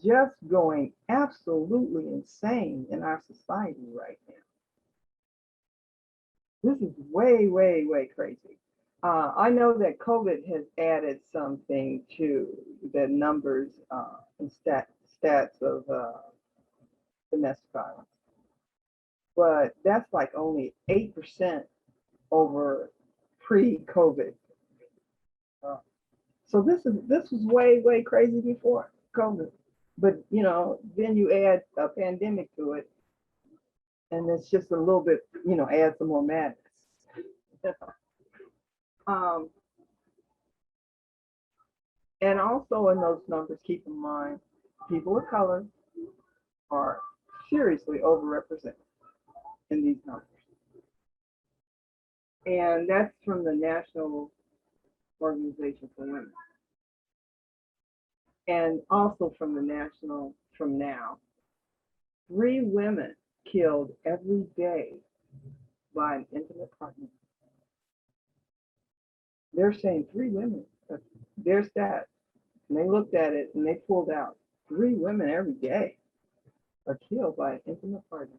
just going absolutely insane in our society right now. This is way, way, way crazy. I know that COVID has added something to the numbers and stats of domestic violence, but that's like only 8% over pre-COVID. So this was way, way crazy before COVID. But then you add a pandemic to it, and it's just a little bit, add some more madness. And also in those numbers, keep in mind, people of color are seriously overrepresented in these numbers. And that's from the National Organization for Women. And also from the National, from now, 3 women killed every day by an intimate partner. They're saying 3 women, their stats, and they looked at it and they pulled out 3 women every day are killed by an intimate partner.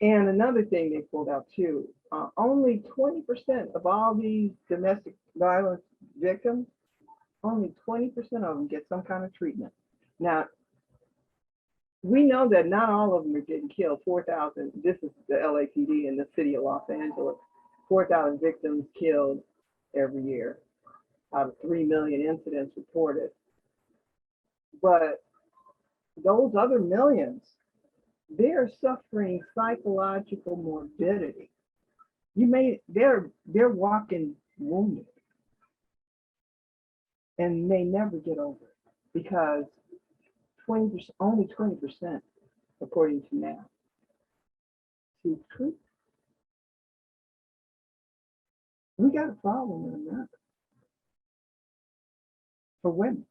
And another thing they pulled out too, only 20% of all these domestic violence victims, only 20% of them get some kind of treatment. Now, we know that not all of them are getting killed. 4,000, this is the LAPD in the city of Los Angeles, 4,000 victims killed every year out of 3 million incidents reported. But those other millions, they're suffering psychological morbidity. They're walking wounded and may never get over it because 20%, only 20%, according to now, seek treatment. We got a problem in America for women.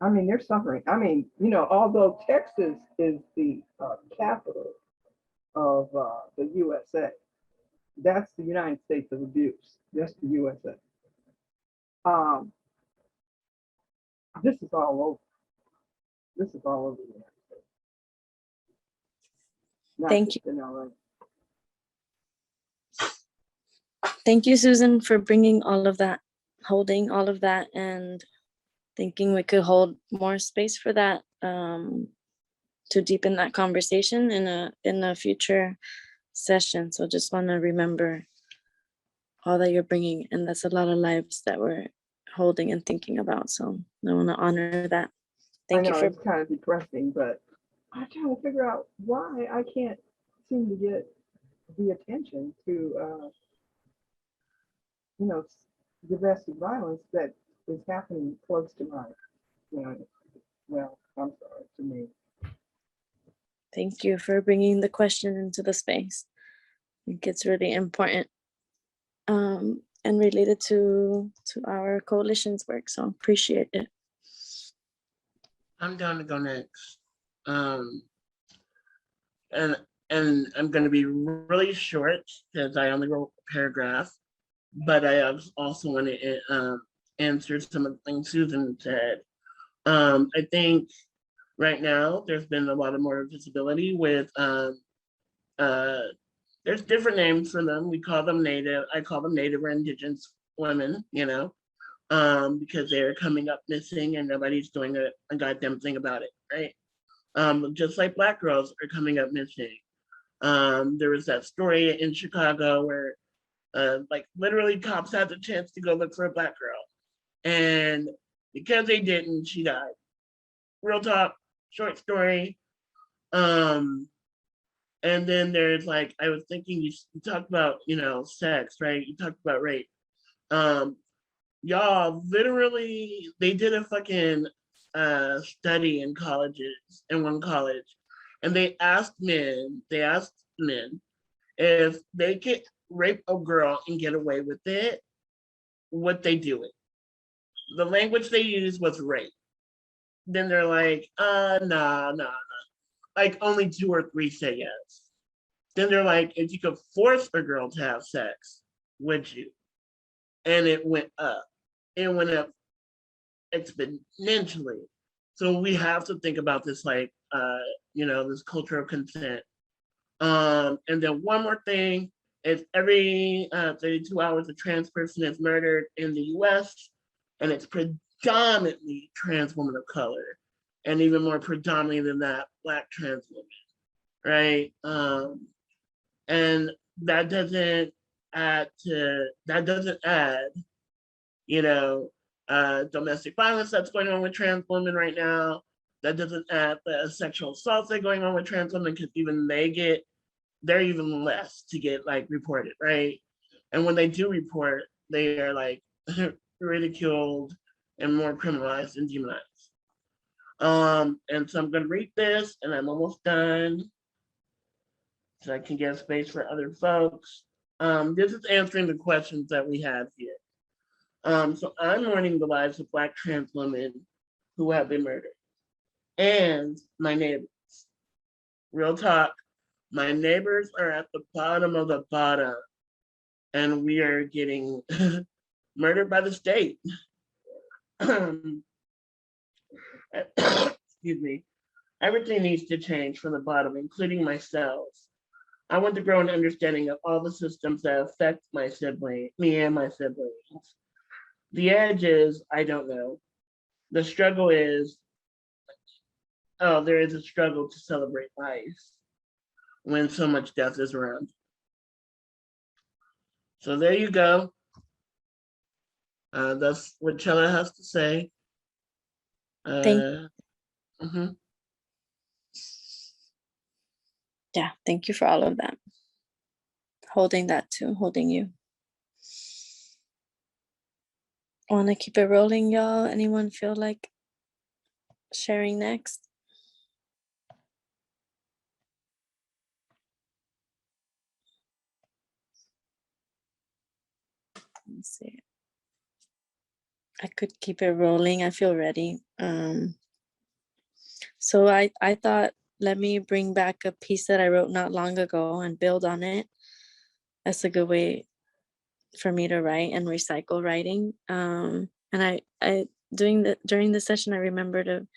I mean, they're suffering. I mean, you know, although Texas is the capital of the USA, that's the United States of abuse. That's the USA. This is all over. This is all over the United States. Not
Thank
just in LA.
Thank you, Susan, for bringing all of that, holding all of that, and thinking we could hold more space for that, to deepen that conversation in a future session. So just want to remember all that you're bringing, and that's a lot of lives that we're holding and thinking about. So I want to honor that. Thank
I know
you for.
it's kind of depressing, but I'm trying to figure out why I can't seem to get the attention to, you know, domestic violence that is happening close to my, you know, well, I'm sorry, to me.
Thank you for bringing the question into the space. I think it's really important, and related to our coalition's work. So appreciate it.
I'm down to go next. And I'm going to be really short because I only wrote a paragraph, but I also want to answer some of the things Susan said. I think right now there's been a lot of more visibility with there's different names for them. We call them Native. I call them Native or Indigenous women, you know, because they're coming up missing and nobody's doing a goddamn thing about it, right? Just like Black girls are coming up missing. There was that story in Chicago where like literally cops had the chance to go look for a Black girl. And because they didn't, she died. Real talk, short story. And then there's like, I was thinking you talked about, you know, sex, right? You talked about rape. Y'all literally, they did a fucking study in colleges, in one college, and they asked men if they could rape a girl and get away with it, would they do it? The language they used was rape. Then they're like, nah. Like only 2 or 3 say yes. Then they're like, if you could force a girl to have sex, would you? And it went up. It went up exponentially. So we have to think about this like, you know, this culture of consent. And then one more thing is every 32 hours a trans person is murdered in the US, and it's predominantly trans women of color, and even more predominantly than that, Black trans women, right? And that doesn't add, you know, domestic violence that's going on with trans women right now. That doesn't add the sexual assaults that are going on with trans women, because even they're even less to get like reported, right? And when they do report, they are like ridiculed, and more criminalized and demonized. And so I'm going to read this, and I'm almost done, so I can give space for other folks. This is answering the questions that we have here. So I'm mourning the lives of Black trans women who have been murdered, and my neighbors. Real talk, my neighbors are at the bottom of the bottom, and we are getting murdered by the state. Excuse me. Everything needs to change from the bottom, including myself. I want to grow an understanding of all the systems that affect me and my siblings. The edge is, I don't know. The struggle is, there is a struggle to celebrate life when so much death is around. So there you go. That's what Chella has to say.
Yeah, thank you for all of that. Holding you. Want to keep it rolling, y'all? Anyone feel like sharing next? Let's see. I could keep it rolling. I feel ready. So I thought, let me bring back a piece that I wrote not long ago and build on it. That's a good way for me to write and recycle writing. And during the session, I remembered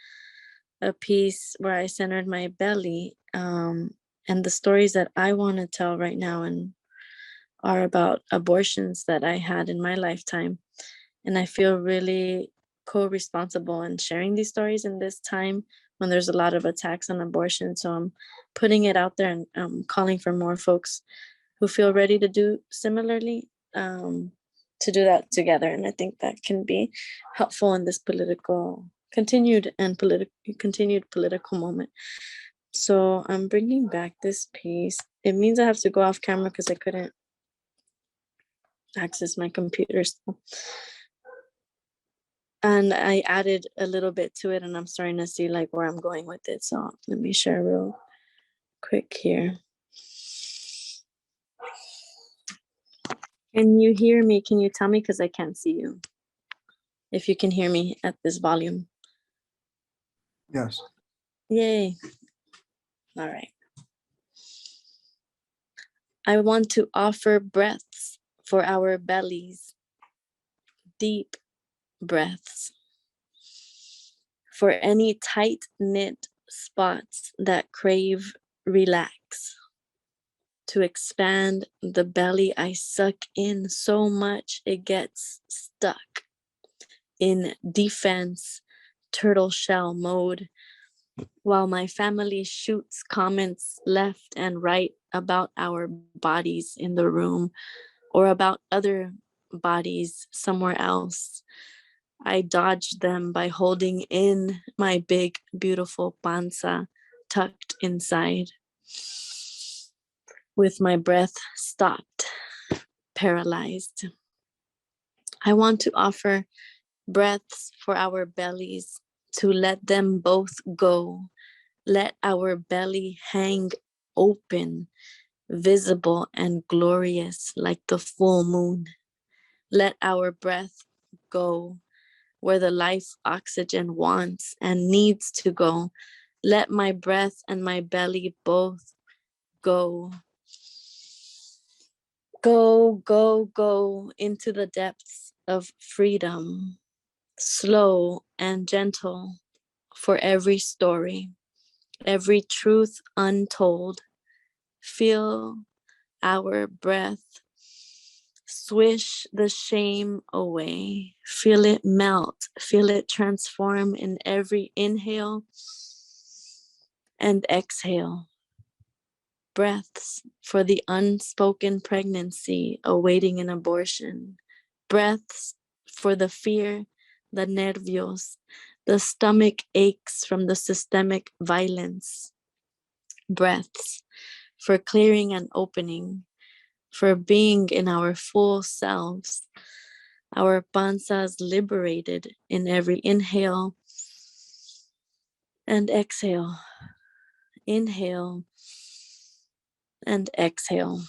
a piece where I centered my belly, and the stories that I want to tell right now and are about abortions that I had in my lifetime. And I feel really co-responsible in sharing these stories in this time when there's a lot of attacks on abortion. So I'm putting it out there and calling for more folks who feel ready to do similarly, to do that together. And I think that can be helpful in this continued political moment. So I'm bringing back this piece. It means I have to go off camera because I couldn't access my computer still. And I added a little bit to it, and I'm starting to see like where I'm going with it. So let me share real quick here. Can you hear me? Can you tell me? Because I can't see you. If you can hear me at this volume.
Yes.
Yay. All right. I want to offer breaths for our bellies, deep breaths, for any tight-knit spots that crave relax, to expand the belly I suck in so much it gets stuck in defense turtle shell mode, while my family shoots comments left and right about our bodies in the room or about other bodies somewhere else. I dodge them by holding in my big, beautiful panza tucked inside, with my breath stopped, paralyzed. I want to offer breaths for our bellies, to let them both go. Let our belly hang open, visible and glorious like the full moon. Let our breath go where the life oxygen wants and needs to go. Let my breath and my belly both go. Go, go, go into the depths of freedom, slow and gentle, for every story, every truth untold. Feel our breath swish the shame away. Feel it melt, feel it transform in every inhale and exhale. Breaths for the unspoken pregnancy awaiting an abortion. Breaths for the fear, the nervios, the stomach aches from the systemic violence. Breaths for clearing and opening, for being in our full selves, our pansas liberated in every inhale and exhale. Inhale and exhale.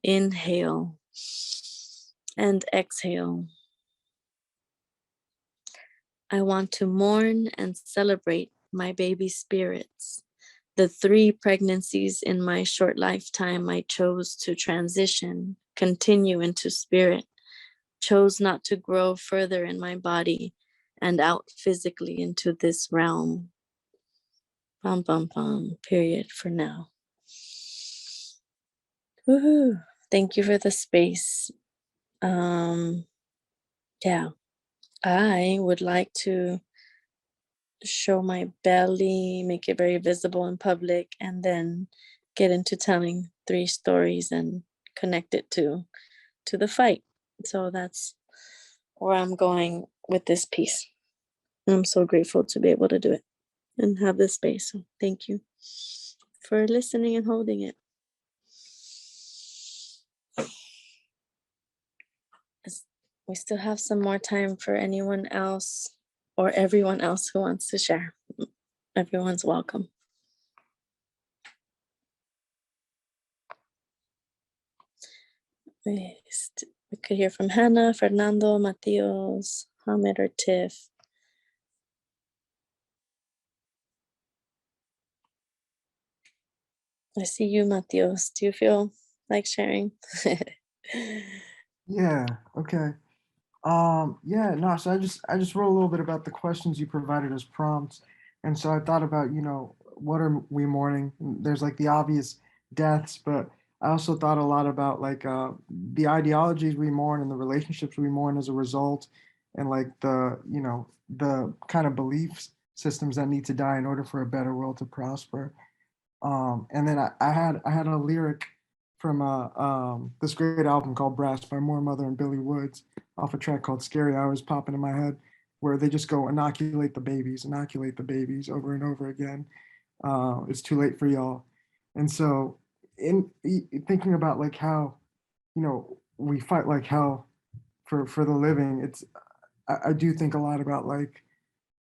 Inhale and exhale. I want to mourn and celebrate my baby spirits. The 3 pregnancies in my short lifetime I chose to transition, continue into spirit, chose not to grow further in my body and out physically into this realm. Bum, bum, bum, period for now. Woohoo. Thank you for the space. Yeah, I would like to show my belly, make it very visible in public, and then get into telling 3 stories and connect it to the fight. So that's where I'm going with this piece. I'm so grateful to be able to do it and have this space. So thank you for listening and holding it. We still have some more time for anyone else or everyone else who wants to share. Everyone's welcome. We could hear from Hannah, Fernando, Matios, Hamid, or Tiff. I see you, Matios. Do you feel like sharing?
Yeah, okay. Yeah, no, so I just wrote a little bit about the questions you provided as prompts. And so I thought about, what are we mourning? There's like the obvious deaths, but I also thought a lot about like the ideologies we mourn and the relationships we mourn as a result, and like the kind of belief systems that need to die in order for a better world to prosper. And then I had a lyric from this great album called Brass by Moore Mother and Billy Woods off a track called Scary Hours popping in my head, where they just go inoculate the babies over and over again. It's too late for y'all. And so in thinking about like how, we fight like hell for the living, I do think a lot about like,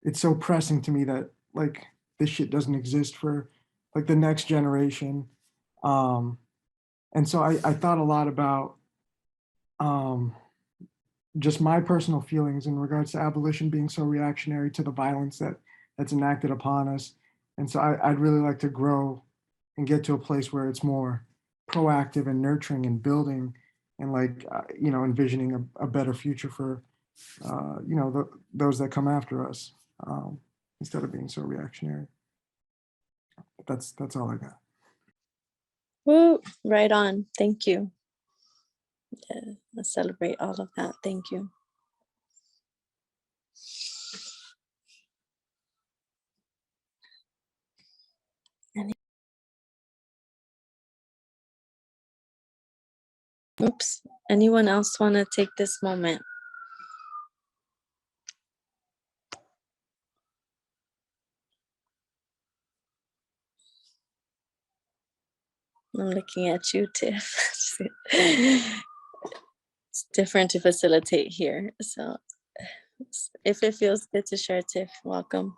it's so pressing to me that like this shit doesn't exist for like the next generation. And so I thought a lot about just my personal feelings in regards to abolition being so reactionary to the violence that's enacted upon us. And so I'd really like to grow and get to a place where it's more proactive and nurturing and building and like, envisioning a better future for, those that come after us, instead of being so reactionary. That's all I got.
Woo, right on. Thank you. Yeah, let's celebrate all of that. Thank you. Oops. Anyone else want to take this moment? I'm looking at you, Tiff. It's different to facilitate here. So if it feels good to share, Tiff, welcome.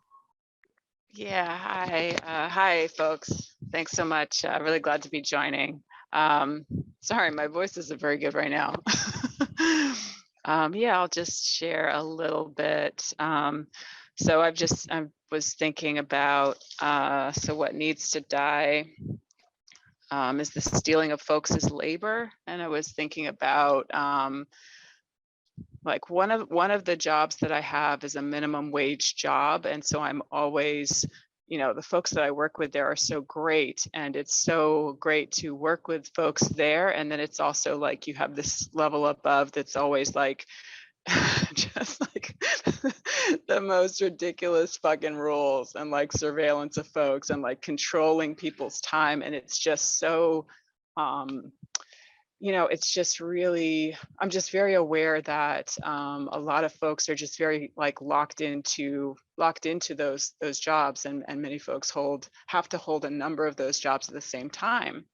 Yeah, hi folks. Thanks so much. Really glad to be joining. Sorry, my voice isn't very good right now. Yeah, I'll just share a little bit. So I was thinking about, so what needs to die is the stealing of folks' labor. And I was thinking about like one of the jobs that I have is a minimum wage job. And so I'm always, the folks that I work with there are so great. And it's so great to work with folks there. And then it's also like you have this level above that's always like, just like the most ridiculous fucking rules and like surveillance of folks and like controlling people's time. And it's just so, it's just really, I'm just very aware that a lot of folks are just very like locked into those jobs, and many folks have to hold a number of those jobs at the same time.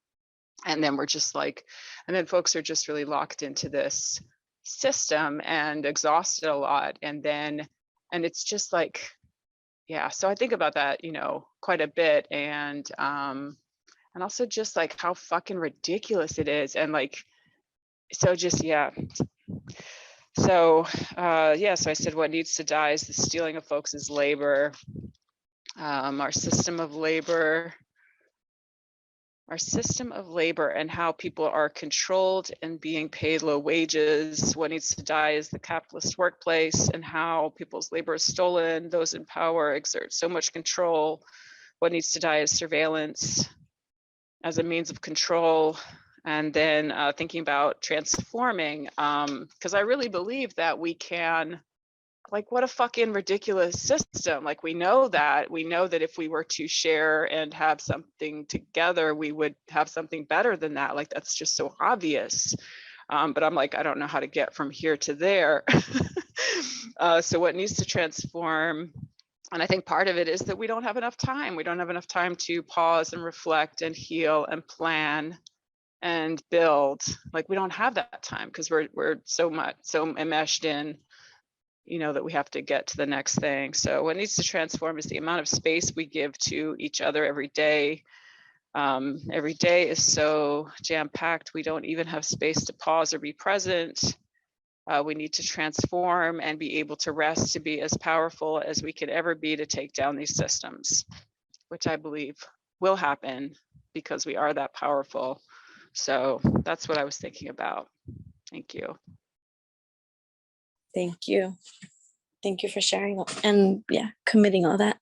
And then we're just like, and then folks are just really locked into this system and exhausted a lot. And it's just like, yeah, so I think about that, you know, quite a bit. And also just like how fucking ridiculous it is. And like, so just, yeah. So, yeah, so I said, what needs to die is the stealing of folks' labor, our system of labor, and how people are controlled and being paid low wages. What needs to die is the capitalist workplace and how people's labor is stolen. Those in power exert so much control. What needs to die is surveillance as a means of control. And then thinking about transforming, because I really believe that we can, like, what a fucking ridiculous system. Like, we know that if we were to share and have something together, we would have something better than that. Like, that's just so obvious. But I'm like, I don't know how to get from here to there. So what needs to transform? And I think part of it is that we don't have enough time. We don't have enough time to pause and reflect and heal and plan and build. Like, we don't have that time because we're so enmeshed in, you know, that we have to get to the next thing. So what needs to transform is the amount of space we give to each other every day. Every day is so jam-packed. We don't even have space to pause or be present. We need to transform and be able to rest, to be as powerful as we could ever be to take down these systems, which I believe will happen because we are that powerful. So that's what I was thinking about. Thank you.
Thank you. Thank you for sharing and yeah, committing all that.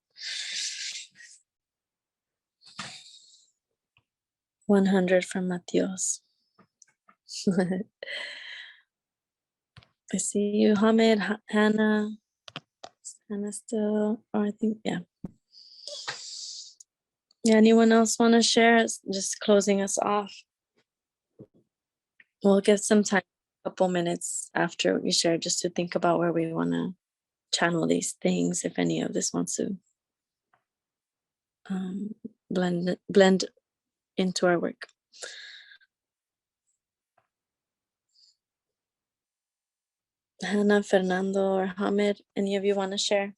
100 from Matios. I see you, Hamid, Hannah. Hannah still, or I think, yeah. Yeah, anyone else want to share? Just closing us off. We'll give some time, a couple minutes after we share, just to think about where we want to channel these things, if any of this wants to blend into our work. Hannah, Fernando, or Hamid, any of you want to share?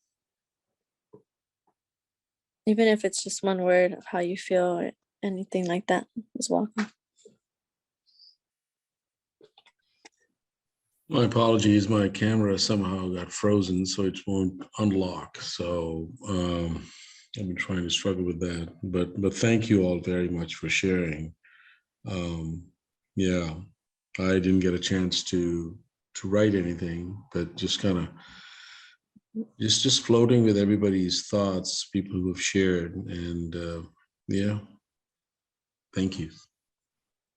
Even if it's just one word of how you feel or anything like that is welcome.
My apologies, my camera somehow got frozen, so it won't unlock. So I've been trying to struggle with that. But thank you all very much for sharing. Yeah, I didn't get a chance to write anything, but just kind of just floating with everybody's thoughts, people who have shared, and yeah, thank you.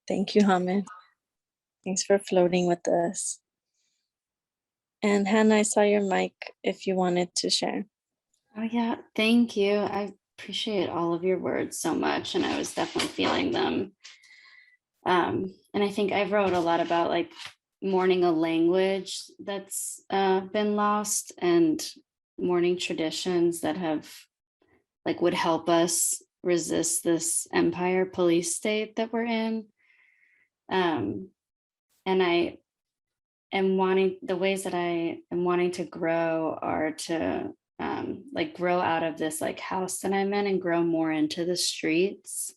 Thank you, Hamid. Thanks for floating with us. And Hannah, I saw your mic if you wanted to share.
Oh yeah, thank you. I appreciate all of your words so much, and I was definitely feeling them. And I think I wrote a lot about like mourning a language that's been lost, and mourning traditions that have like would help us resist this empire police state that we're in. And I am wanting, the ways that I am wanting to grow are to like grow out of this like house that I'm in and grow more into the streets.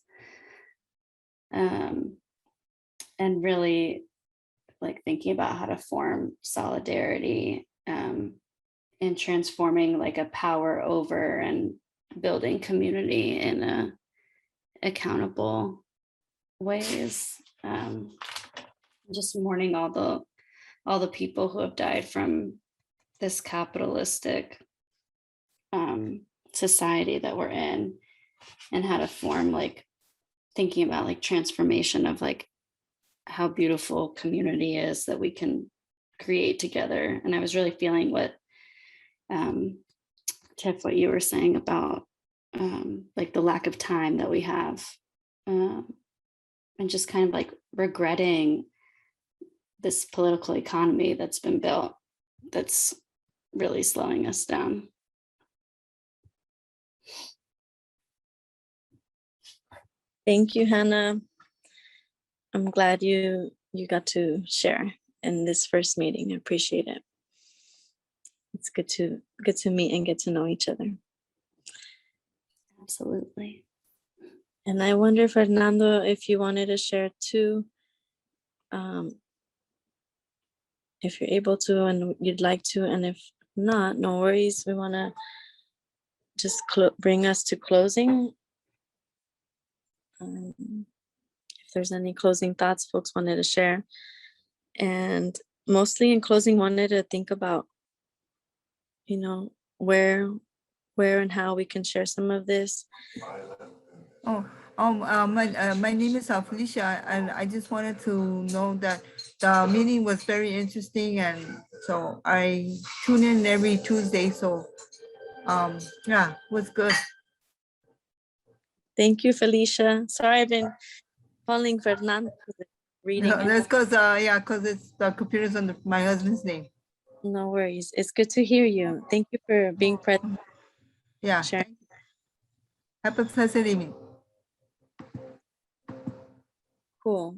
And really like thinking about how to form solidarity and transforming like a power over and building community in a accountable ways. Just mourning all the people who have died from this capitalistic society that we're in, and how to form like thinking about like transformation of like how beautiful community is that we can create together. And I was really feeling what Tiff, what you were saying about like the lack of time that we have, and just kind of like regretting this political economy that's been built that's really slowing us down.
Thank you, Hannah. I'm glad you got to share in this first meeting. I appreciate it. It's good to meet and get to know each other.
Absolutely.
And I wonder, Fernando, if you wanted to share too, if you're able to and you'd like to, and if not, no worries. We want to just bring us to closing. If there's any closing thoughts folks wanted to share. And mostly in closing, wanted to think about, you know, where and how we can share some of this.
My name is Felicia, and I just wanted to know that the meeting was very interesting, and so I tune in every Tuesday. So, yeah, it was good.
Thank you, Felicia. Sorry, I've been calling Fernando reading.
No, that's because because it's the computer's under my husband's name.
No worries. It's good to hear you. Thank you for being present.
Yeah.
Sharing.
Have a pleasant evening.
Cool.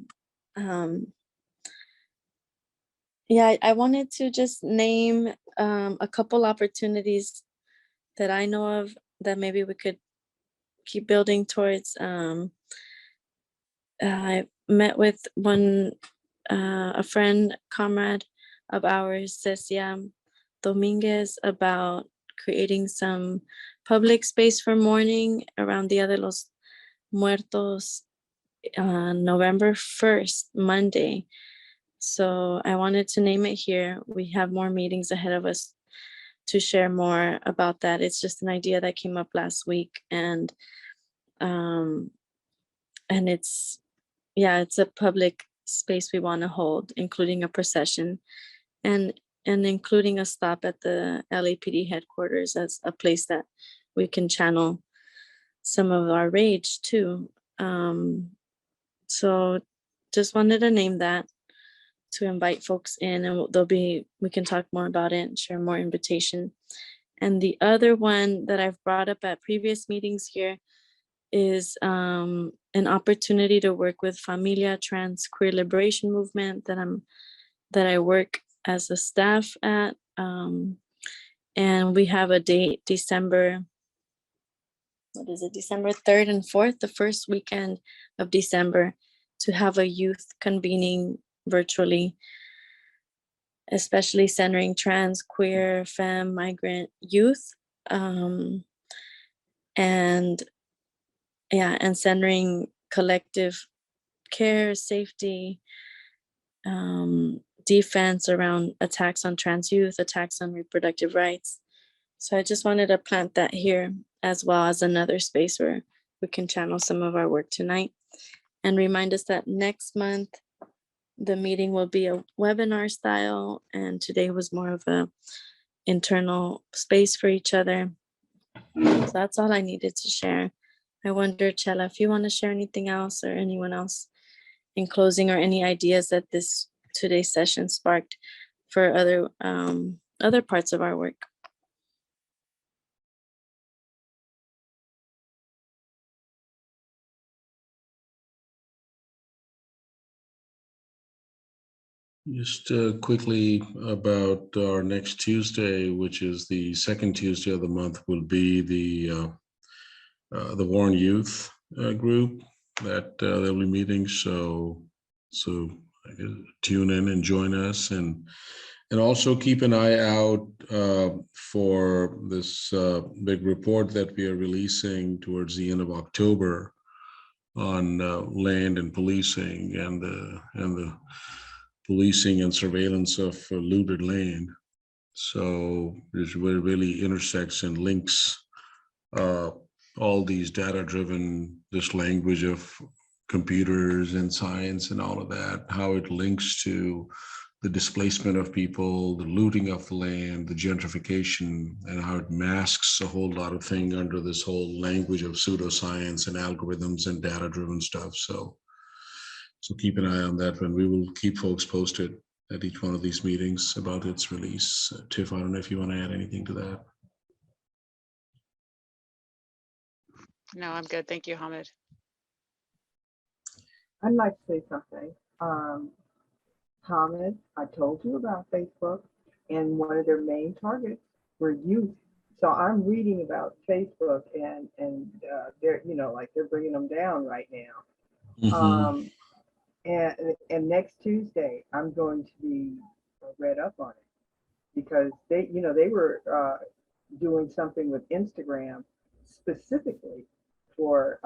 Yeah, I wanted to just name a couple opportunities that I know of that maybe we could keep building towards. I met with a friend, comrade of ours, Cecia Dominguez, about creating some public space for mourning around Dia de los Muertos, November 1st, Monday. So I wanted to name it here. We have more meetings ahead of us to share more about that. It's just an idea that came up last week, and it's a public space we want to hold, including a procession and including a stop at the LAPD headquarters as a place that we can channel some of our rage too. So just wanted to name that, to invite folks in, and we can talk more about it and share more invitation. And the other one that I've brought up at previous meetings here is an opportunity to work with Familia Trans Queer Liberation Movement that I work as a staff at. And we have a date, December 3rd and 4th, the first weekend of December, to have a youth convening virtually, especially centering trans, queer, femme, migrant youth, and centering collective care, safety, defense around attacks on trans youth, attacks on reproductive rights. So I just wanted to plant that here, as well as another space where we can channel some of our work tonight, and remind us that next month the meeting will be a webinar style, and today was more of a internal space for each other. So that's all I needed to share. I wonder, Chela, if you want to share anything else, or anyone else in closing, or any ideas that today's session sparked for other parts of our work.
Just quickly about our next Tuesday, which is the second Tuesday of the month, will be the Warren Youth group that they'll be meeting. So I guess tune in and join us, and also keep an eye out for this big report that we are releasing towards the end of October on land and policing, and the policing and surveillance of looted land. So it really intersects and links all these data-driven, this language of computers and science and all of that, how it links to the displacement of people, the looting of the land, the gentrification, and how it masks a whole lot of things under this whole language of pseudoscience and algorithms and data-driven stuff. So keep an eye on that, and we will keep folks posted at each one of these meetings about its release. Tiff, I don't know if you want to add anything to that.
No, I'm good. Thank you, Hamid.
I'd like to say something. Thomas, I told you about Facebook, and one of their main targets were youth. So I'm reading about Facebook, and they're, you know, like they're bringing them down right now.
Mhm.
And next Tuesday, I'm going to be read up on it because they, you know, they were doing something with Instagram specifically for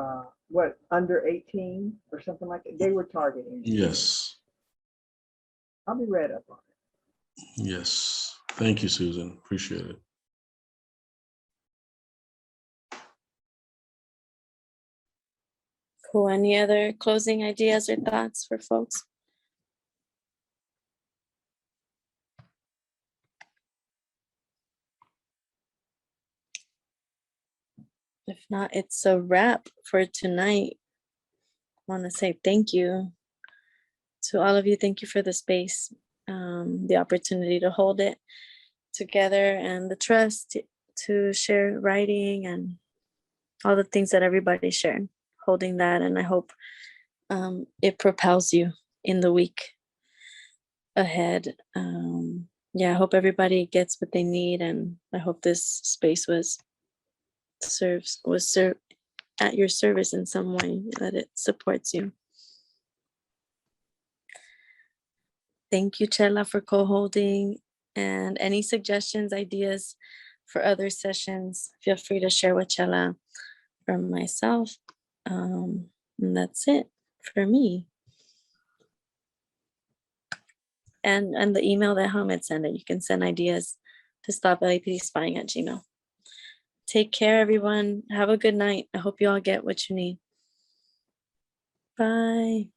what, under 18 or something like that. They were targeting.
Yes,
I'll be read up on it.
yes. Thank you, Susan. Appreciate it.
Cool. Any other closing ideas or thoughts for folks? If not, it's a wrap for tonight. I want to say thank you to all of you. Thank you for the space, the opportunity to hold it together, and the trust to share writing and all the things that everybody shared, holding that. And I hope it propels you in the week ahead. Yeah, I hope everybody gets what they need, and I hope this space was served at your service in some way, that it supports you. Thank you, Chela, for co-holding, and any suggestions, ideas for other sessions, feel free to share with Chela or myself. And that's it for me. And the email that Hamid sent it, you can send ideas to stoplapdspying@gmail.com. Take care, everyone. Have a good night. I hope you all get what you need. Bye.